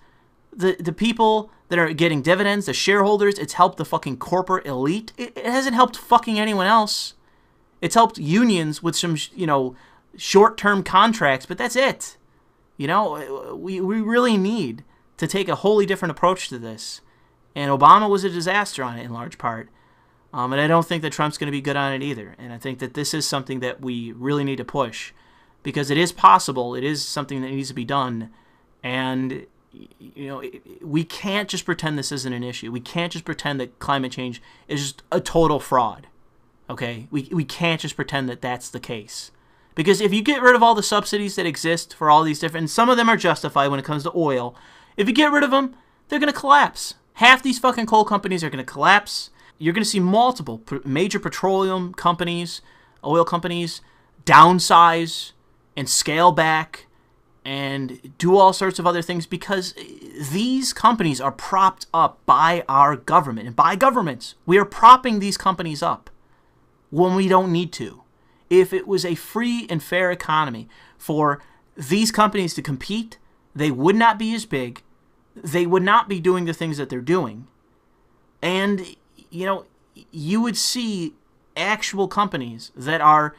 the people that are getting dividends, the shareholders. It's helped the fucking corporate elite. It hasn't helped fucking anyone else. It's helped unions with some, short-term contracts, but that's it. We really need to take a wholly different approach to this. And Obama was a disaster on it in large part. And I don't think that Trump's going to be good on it either. And I think that this is something that we really need to push, because it is possible. It is something that needs to be done. And, we can't just pretend this isn't an issue. We can't just pretend that climate change is just a total fraud. Okay? We can't just pretend that that's the case. Because if you get rid of all the subsidies that exist for all these different, and some of them are justified when it comes to oil, if you get rid of them, they're going to collapse. Half these fucking coal companies are going to collapse. You're going to see multiple major petroleum companies, oil companies, downsize and scale back and do all sorts of other things, because these companies are propped up by our government and by governments. We are propping these companies up when we don't need to. If it was a free and fair economy for these companies to compete, they would not be as big. They would not be doing the things that they're doing. And, you would see actual companies that are,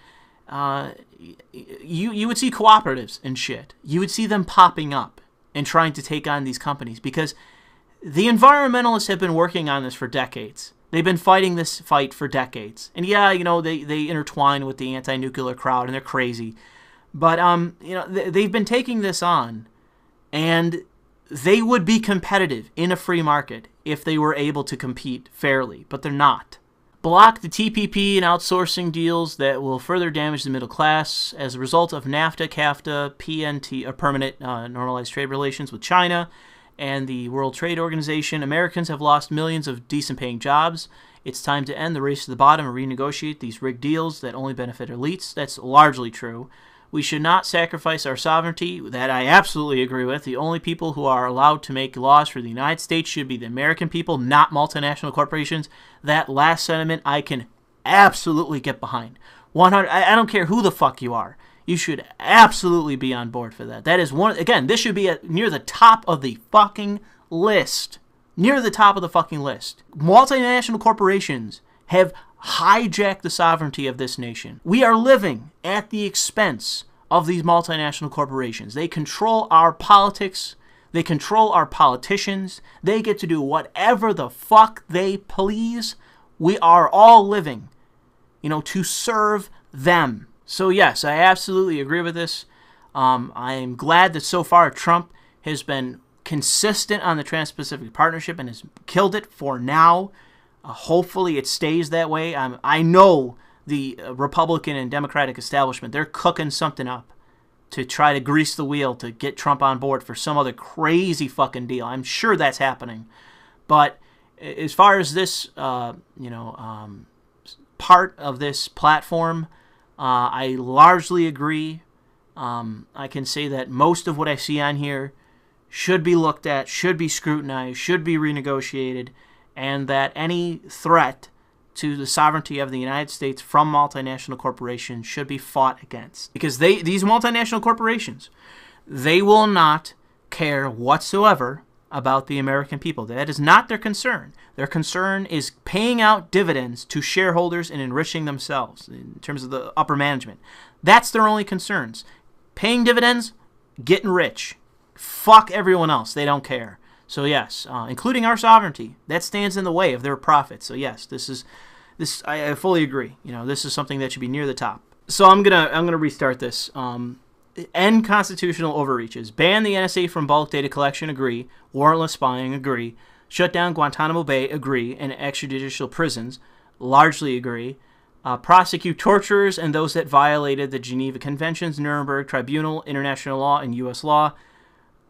you would see cooperatives and shit. You would see them popping up and trying to take on these companies, because the environmentalists have been working on this for decades. They've been fighting this fight for decades. And yeah, they intertwine with the anti-nuclear crowd, and they're crazy. But, they've been taking this on, and they would be competitive in a free market if they were able to compete fairly, but they're not. Block the TPP and outsourcing deals that will further damage the middle class. As a result of NAFTA, CAFTA, PNT, or Permanent Normalized Trade Relations with China, and the World Trade Organization, Americans have lost millions of decent-paying jobs. It's time to end the race to the bottom and renegotiate these rigged deals that only benefit elites. That's largely true. We should not sacrifice our sovereignty. That I absolutely agree with. The only people who are allowed to make laws for the United States should be the American people, not multinational corporations. That last sentiment I can absolutely get behind. 100. I don't care who the fuck you are. You should absolutely be on board for that. That is one. Again, this should be near the top of the fucking list. Near the top of the fucking list. Multinational corporations have hijacked the sovereignty of this nation. We are living at the expense of these multinational corporations. They control our politics. They control our politicians. They get to do whatever the fuck they please. We are all living, to serve them. So yes, I absolutely agree with this. I am glad that so far Trump has been consistent on the Trans-Pacific Partnership and has killed it for now. Hopefully it stays that way. I know the Republican and Democratic establishment, they're cooking something up to try to grease the wheel to get Trump on board for some other crazy fucking deal. I'm sure that's happening. But as far as this, part of this platform, I largely agree. I can say that most of what I see on here should be looked at, should be scrutinized, should be renegotiated, and that any threat to the sovereignty of the United States from multinational corporations should be fought against. Because these multinational corporations, they will not care whatsoever about the American people. That is not their concern. Their concern is paying out dividends to shareholders and enriching themselves in terms of the upper management. That's their only concerns. Paying dividends, getting rich. Fuck everyone else. They don't care. So yes, including our sovereignty, that stands in the way of their profits. So yes, I fully agree. This is something that should be near the top. So I'm gonna restart this. End constitutional overreaches. Ban the NSA from bulk data collection. Agree. Warrantless spying. Agree. Shut down Guantanamo Bay. Agree. And extrajudicial prisons. Largely agree. Prosecute torturers and those that violated the Geneva Conventions, Nuremberg Tribunal, international law, and U.S. law.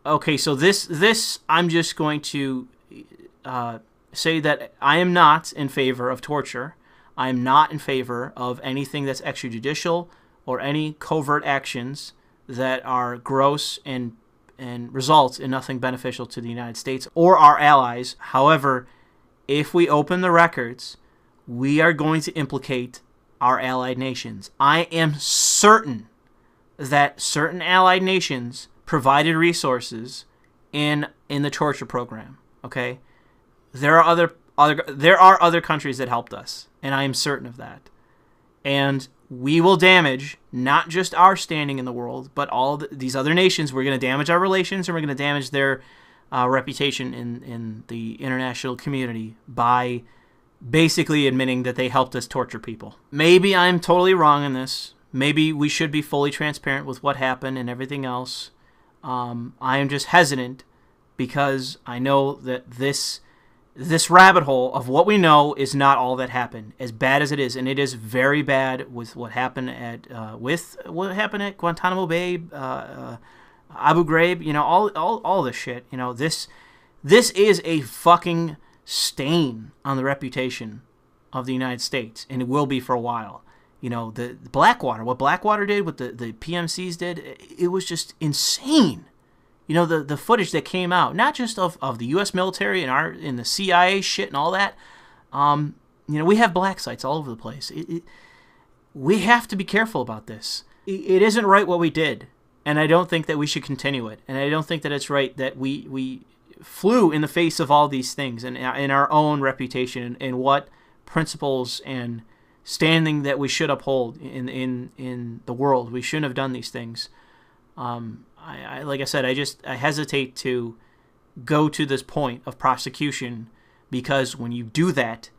Okay, so this I'm just going to say that I am not in favor of torture. I am not in favor of anything that's extrajudicial or any covert actions that are gross and result in nothing beneficial to the United States or our allies. However, if we open the records, we are going to implicate our allied nations. I am certain that certain allied nations provided resources in the torture program. Okay, there are other countries that helped us, and I am certain of that. And we will damage not just our standing in the world, but all these other nations. We're going to damage our relations, and we're going to damage their reputation in the international community by basically admitting that they helped us torture people. Maybe I'm totally wrong in this. Maybe we should be fully transparent with what happened and everything else. I am just hesitant because I know that this rabbit hole of what we know is not all that happened, as bad as it is, and it is very bad with what happened at Guantanamo Bay, Abu Ghraib, all this shit. This is a fucking stain on the reputation of the United States, and it will be for a while. The Blackwater, what Blackwater did, what the PMCs did, it was just insane. The footage that came out, not just of the U.S. military and the CIA shit and all that. We have black sites all over the place. We have to be careful about this. It isn't right what we did, and I don't think that we should continue it. And I don't think that it's right that we flew in the face of all these things and in our own reputation and what principles and standing that we should uphold in the world. We shouldn't have done these things. Like I said, I hesitate to go to this point of prosecution because when you do that,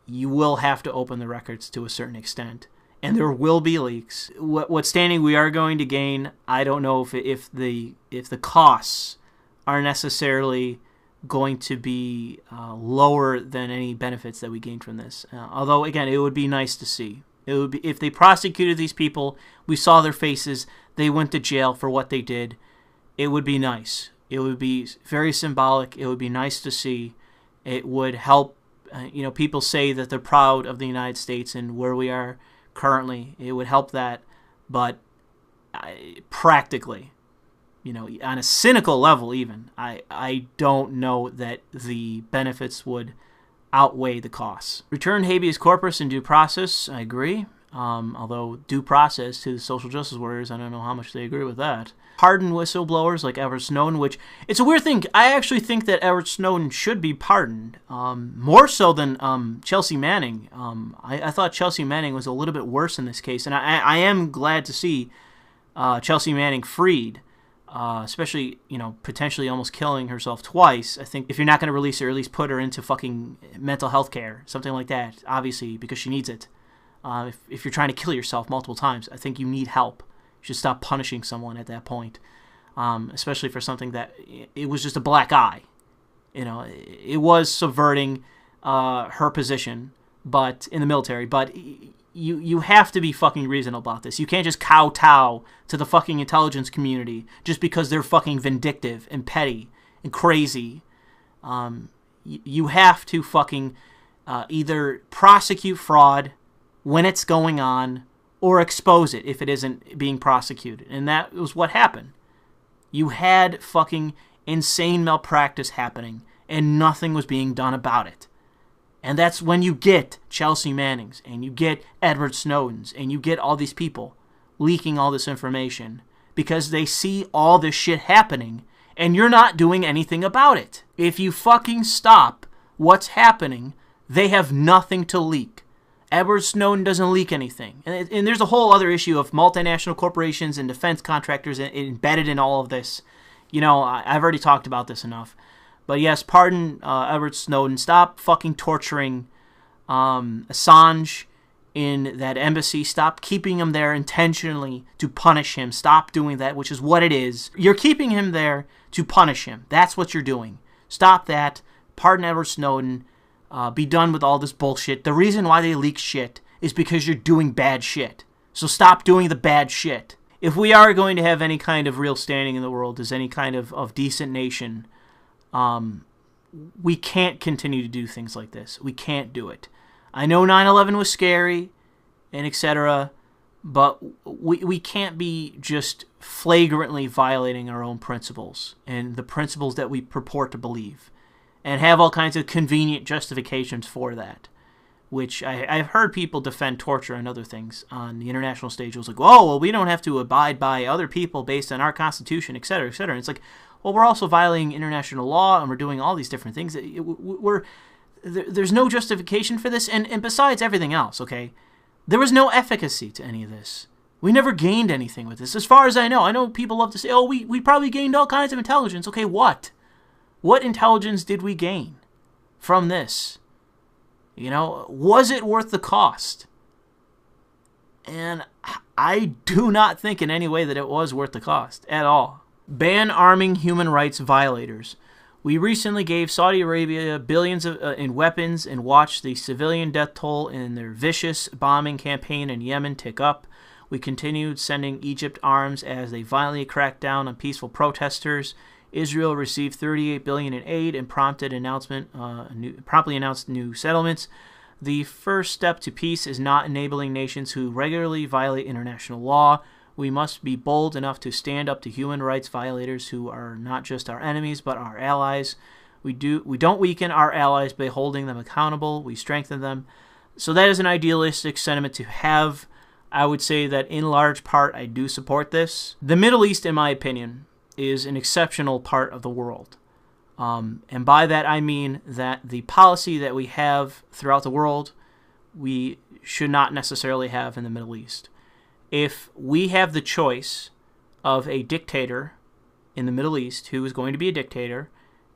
you will have to open the records to a certain extent, and there will be leaks. What standing we are going to gain, I don't know if the costs are necessarily going to be lower than any benefits that we gain from this. Although, again, it would be nice to see. It would be if they prosecuted these people, we saw their faces, they went to jail for what they did. It would be nice. It would be very symbolic. It would be nice to see. It would help. People say that they're proud of the United States and where we are currently. It would help that, but practically, on a cynical level even, I don't know that the benefits would outweigh the costs. Return habeas corpus and due process, I agree. Although due process to the social justice warriors, I don't know how much they agree with that. Pardon whistleblowers like Edward Snowden, which it's a weird thing. I actually think that Edward Snowden should be pardoned, more so than Chelsea Manning. I thought Chelsea Manning was a little bit worse in this case, and I am glad to see Chelsea Manning freed. Especially, potentially almost killing herself twice. I think if you're not going to release her, at least put her into fucking mental health care, something like that, obviously, because she needs it. If you're trying to kill yourself multiple times, I think you need help. You should stop punishing someone at that point, especially for something that, it was just a black eye. It was subverting her position, but in the military, but you have to be fucking reasonable about this. You can't just kowtow to the fucking intelligence community just because they're fucking vindictive and petty and crazy. You have to fucking either prosecute fraud when it's going on or expose it if it isn't being prosecuted. And that was what happened. You had fucking insane malpractice happening and nothing was being done about it. And that's when you get Chelsea Mannings and you get Edward Snowdens and you get all these people leaking all this information because they see all this shit happening and you're not doing anything about it. If you fucking stop what's happening, they have nothing to leak. Edward Snowden doesn't leak anything. And there's a whole other issue of multinational corporations and defense contractors embedded in all of this. I've already talked about this enough. But yes, pardon Edward Snowden. Stop fucking torturing Assange in that embassy. Stop keeping him there intentionally to punish him. Stop doing that, which is what it is. You're keeping him there to punish him. That's what you're doing. Stop that. Pardon Edward Snowden. Be done with all this bullshit. The reason why they leak shit is because you're doing bad shit. So stop doing the bad shit. If we are going to have any kind of real standing in the world as any kind of decent nation, we can't continue to do things like this. We can't do it. I know 9/11 was scary and etc., but we can't be just flagrantly violating our own principles and the principles that we purport to believe and have all kinds of convenient justifications for that, which I've heard people defend torture and other things on the international stage. It was like, oh, well, we don't have to abide by other people based on our constitution, etc., etc. And it's like, well, we're also violating international law, and we're doing all these different things. There's no justification for this, and besides everything else, okay, there was no efficacy to any of this. We never gained anything with this. As far as I know people love to say, oh, we probably gained all kinds of intelligence. Okay, what? What intelligence did we gain from this? Was it worth the cost? And I do not think in any way that it was worth the cost at all. Ban arming human rights violators. We recently gave Saudi Arabia billions in weapons and watched the civilian death toll in their vicious bombing campaign in Yemen tick up. We continued sending Egypt arms as they violently cracked down on peaceful protesters. Israel received $38 billion in aid and promptly announced new settlements. The first step to peace is not enabling nations who regularly violate international law. We must be bold enough to stand up to human rights violators who are not just our enemies but our allies. We don't weaken our allies by holding them accountable. We strengthen them. So that is an idealistic sentiment to have. I would say that in large part I do support this. The Middle East, in my opinion, is an exceptional part of the world. And by that I mean that the policy that we have throughout the world, we should not necessarily have in the Middle East. If we have the choice of a dictator in the Middle East who is going to be a dictator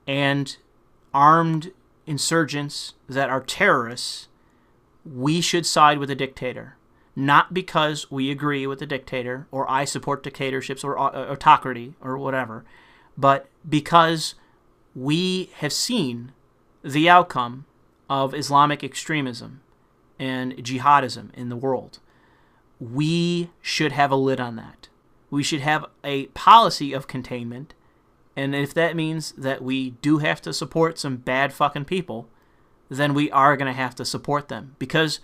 and armed insurgents that are terrorists, we should side with the dictator. Not because we agree with the dictator or I support dictatorships or autocracy or whatever, but because we have seen the outcome of Islamic extremism and jihadism in the world. We should have a lid on that. We should have a policy of containment, and if that means that we do have to support some bad fucking people, then we are going to have to support them, because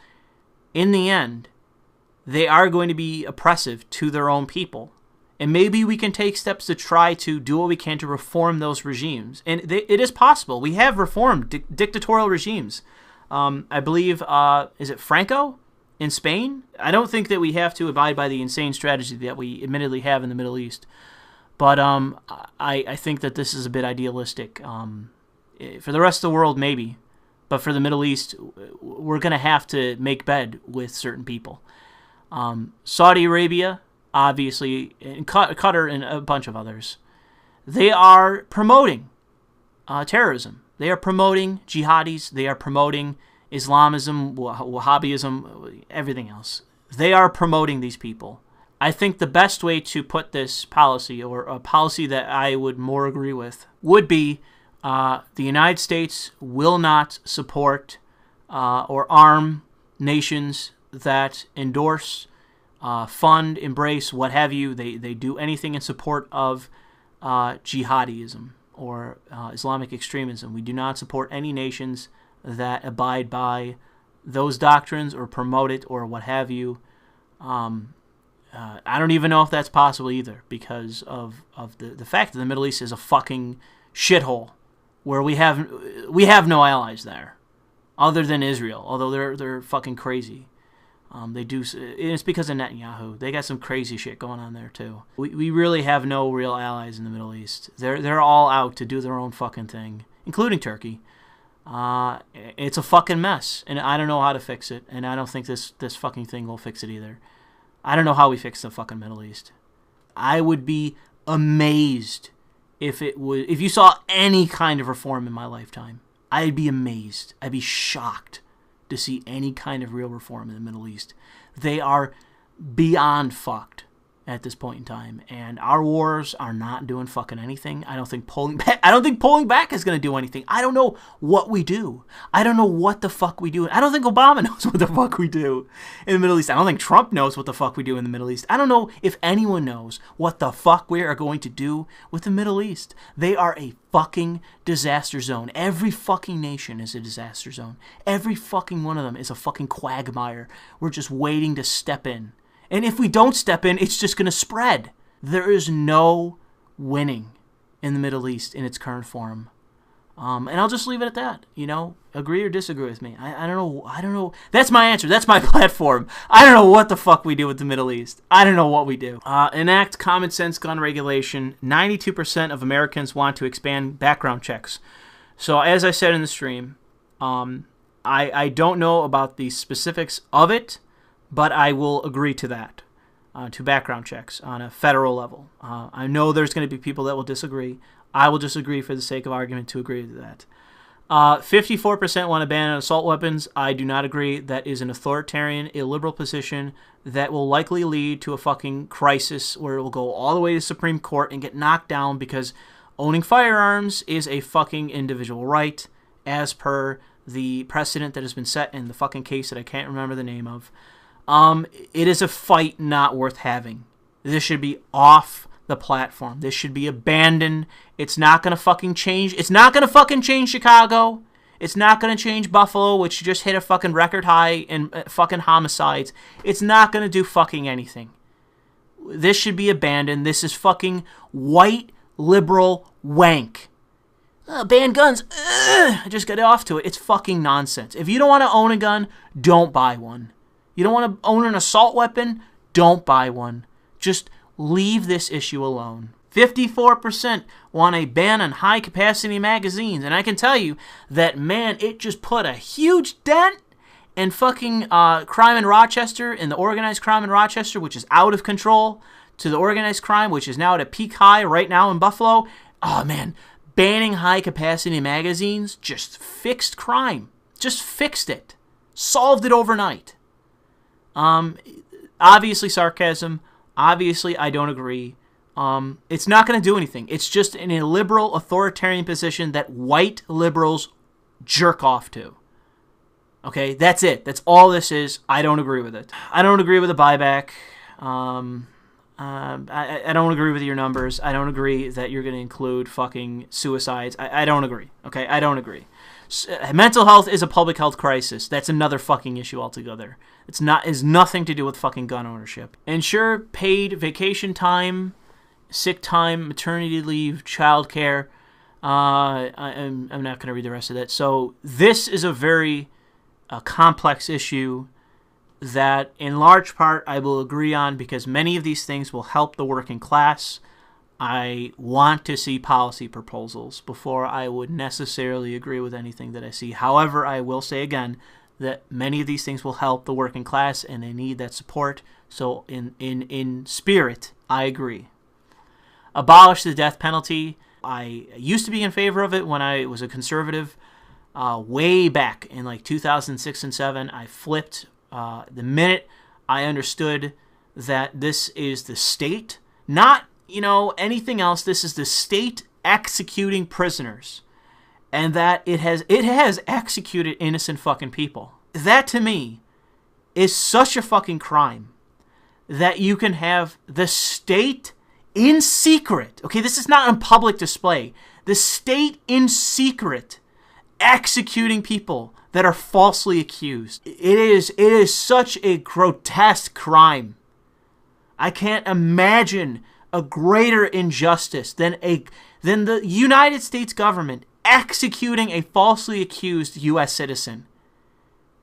in the end, they are going to be oppressive to their own people. And maybe we can take steps to try to do what we can to reform those regimes. And it is possible. We have reformed dictatorial regimes. I believe, is it Franco in Spain? I don't think that we have to abide by the insane strategy that we admittedly have in the Middle East. But I think that this is a bit idealistic. For the rest of the world, maybe. But for the Middle East, we're going to have to make bed with certain people. Saudi Arabia, obviously, and Qatar and a bunch of others, they are promoting terrorism. They are promoting jihadis. They are promoting Islamism, Wahhabism, everything else. They are promoting these people. I think the best way to put this policy, or a policy that I would more agree with, would be the United States will not support or arm nations that endorse, fund, embrace, what have you. They do anything in support of jihadism or Islamic extremism. We do not support any nations that abide by those doctrines or promote it or what have you. I don't even know if that's possible either, because of the fact that the Middle East is a fucking shithole where we have no allies there other than Israel, although they're fucking crazy. They do. It's because of Netanyahu. They got some crazy shit going on there too. We really have no real allies in the Middle East. They're all out to do their own fucking thing, including Turkey. It's a fucking mess, and I don't know how to fix it, and I don't think this fucking thing will fix it either. I don't know how we fix the fucking Middle East. I would be amazed if you saw any kind of reform in my lifetime. I'd be amazed. I'd be shocked to see any kind of real reform in the Middle East. They are beyond fucked at this point in time, and our wars are not doing fucking anything. I don't think pulling back is going to do anything. I don't know what we do. I don't know what the fuck we do. I don't think Obama knows what the fuck we do in the Middle East. I don't think Trump knows what the fuck we do in the Middle East. I don't know if anyone knows what the fuck we are going to do with the Middle East. They are a fucking disaster zone. Every fucking nation is a disaster zone. Every fucking one of them is a fucking quagmire. We're just waiting to step in. And if we don't step in, it's just going to spread. There is no winning in the Middle East in its current form. And I'll just leave it at that. Agree or disagree with me. I don't know. That's my answer. That's my platform. I don't know what the fuck we do with the Middle East. I don't know what we do. Enact common sense gun regulation. 92% of Americans want to expand background checks. So as I said in the stream, I don't know about the specifics of it, but I will agree to that, to background checks on a federal level. I know there's going to be people that will disagree. I will just agree for the sake of argument to agree to that. 54% want to ban assault weapons. I do not agree. That is an authoritarian, illiberal position that will likely lead to a fucking crisis where it will go all the way to Supreme Court and get knocked down, because owning firearms is a fucking individual right, as per the precedent that has been set in the fucking case that I can't remember the name of. It is a fight not worth having. This should be off the platform. This should be abandoned. It's not going to fucking change. It's not going to fucking change Chicago. It's not going to change Buffalo, which just hit a fucking record high in fucking homicides. It's not going to do fucking anything. This should be abandoned. This is fucking white liberal wank. Ban guns. I just got off to it. It's fucking nonsense. If you don't want to own a gun, don't buy one. You don't want to own an assault weapon? Don't buy one. Just leave this issue alone. 54% want a ban on high-capacity magazines. And I can tell you that, man, it just put a huge dent in fucking crime in Rochester, in the organized crime in Rochester, which is out of control, to the organized crime, which is now at a peak high right now in Buffalo. Oh, man, banning high-capacity magazines just fixed crime. Just fixed it. Solved it overnight. Obviously sarcasm. Obviously I don't agree. It's not going to do anything. It's just an illiberal authoritarian position that white liberals jerk off to. Okay, that's it. That's all this is. I don't agree with it. I don't agree with the buyback. I don't agree with your numbers. I don't agree that you're going to include fucking suicides. I don't agree. Okay, I don't agree. Mental health is a public health crisis. That's another fucking issue altogether. It's nothing to do with fucking gun ownership. Ensure paid vacation time sick time, maternity leave, childcare. I'm not going to read the rest of that. So this is a very complex issue that in large part I will agree on because many of these things will help the working class. I want to see policy proposals before I would necessarily agree with anything that I see. However, I will say again that many of these things will help the working class and they need that support. So in spirit, I agree. Abolish the death penalty. I used to be in favor of it when I was a conservative. Way back in like 2006 and 7, I flipped the minute I understood that this is the state, not anything else. This is the state executing prisoners, and that it has executed innocent fucking people. That to me is such a fucking crime that you can have the state in secret. Okay, this is not on public display. The state in secret executing people that are falsely accused. It is such a grotesque crime. I can't imagine a greater injustice than the United States government executing a falsely accused U.S. citizen.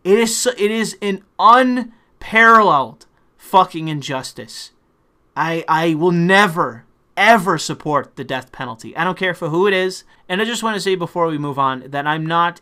It is an unparalleled fucking injustice. I will never ever support the death penalty. I don't care for who it is. And I just want to say before we move on that I'm not,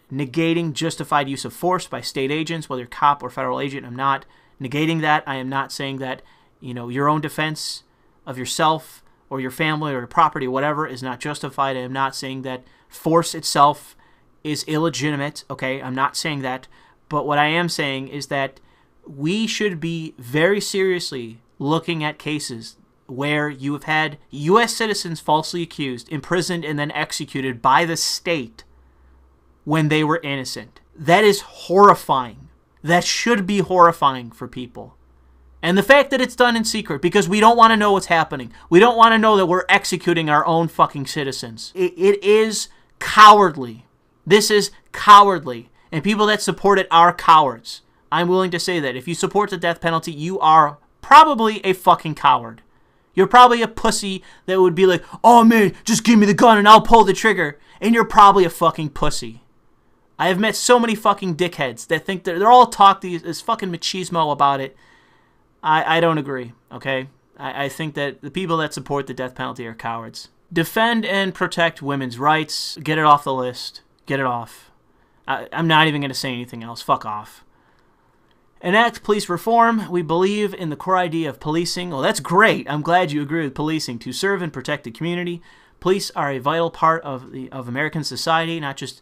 negating justified use of force by state agents, whether cop or federal agent. I'm not negating that. I am not saying that your own defense of yourself or your family or your property or whatever is not justified. I am not saying that force itself is illegitimate, okay? I'm not saying that. But what I am saying is that we should be very seriously looking at cases where you have had U.S. citizens falsely accused, imprisoned, and then executed by the state when they were innocent. That is horrifying. That should be horrifying for people. And the fact that it's done in secret, because we don't want to know what's happening. We don't want to know that we're executing our own fucking citizens. It is cowardly. This is cowardly. And people that support it are cowards. I'm willing to say that. If you support the death penalty, you are probably a fucking coward. You're probably a pussy that would be like, oh man, just give me the gun and I'll pull the trigger. And you're probably a fucking pussy. I have met so many fucking dickheads that think they're all talk this fucking machismo about it. I don't agree, okay? I think that the people that support the death penalty are cowards. Defend and protect women's rights. Get it off the list. Get it off. I'm not even going to say anything else. Fuck off. Enact police reform. We believe in the core idea of policing. Well, that's great. I'm glad you agree with policing. To serve and protect the community. Police are a vital part of American society, not just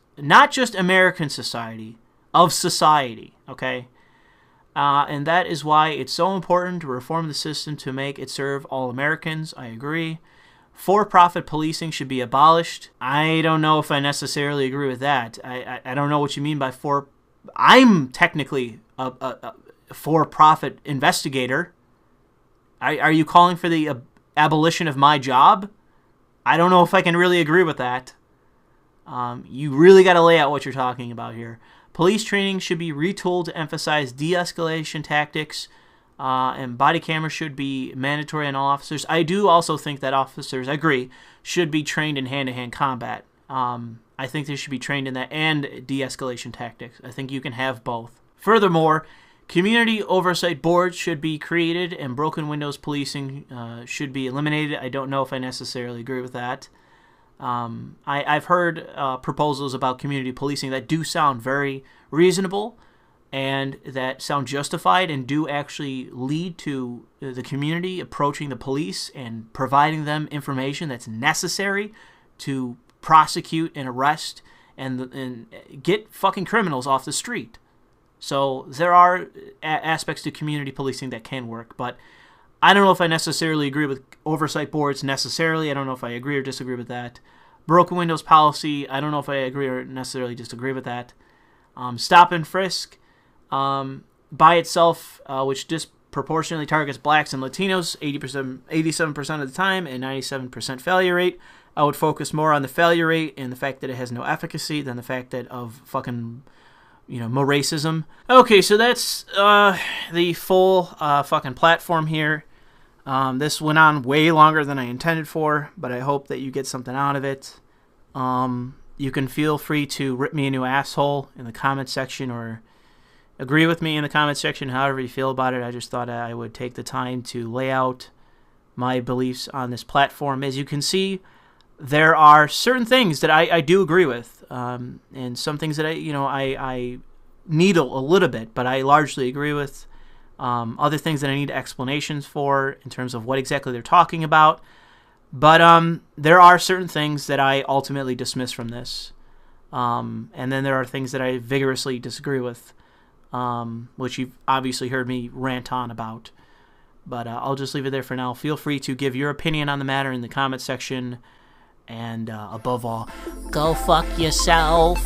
American society, of society, okay? And that is why it's so important to reform the system to make it serve all Americans. I agree. For-profit policing should be abolished. I don't know if I necessarily agree with that. I don't know what you mean by I'm technically a for-profit investigator. Are you calling for the abolition of my job? I don't know if I can really agree with that. You really got to lay out what you're talking about here. Police training should be retooled to emphasize de-escalation tactics, and body cameras should be mandatory on all officers. I do also think that officers, I agree, should be trained in hand-to-hand combat. I think they should be trained in that and de-escalation tactics. I think you can have both. Furthermore, community oversight boards should be created and broken windows policing should be eliminated. I don't know if I necessarily agree with that. I've heard proposals about community policing that do sound very reasonable and that sound justified and do actually lead to the community approaching the police and providing them information that's necessary to prosecute and arrest and get fucking criminals off the street. So there are aspects to community policing that can work, but I don't know if I necessarily agree with oversight boards necessarily. I don't know if I agree or disagree with that. Broken windows policy, I don't know if I agree or necessarily disagree with that. Stop and frisk by itself, which disproportionately targets blacks and Latinos 87% of the time and 97% failure rate. I would focus more on the failure rate and the fact that it has no efficacy than the fact that of fucking, more racism. Okay, so that's the full fucking platform here. This went on way longer than I intended for, but I hope that you get something out of it. You can feel free to rip me a new asshole in the comment section or agree with me in the comment section, however you feel about it. I just thought I would take the time to lay out my beliefs on this platform. As you can see, there are certain things that I do agree with, and some things that I needle a little bit, but I largely agree with. Other things that I need explanations for in terms of what exactly they're talking about. But there are certain things that I ultimately dismiss from this. And then there are things that I vigorously disagree with, which you've obviously heard me rant on about. But I'll just leave it there for now. Feel free to give your opinion on the matter in the comment section. And above all, go fuck yourself.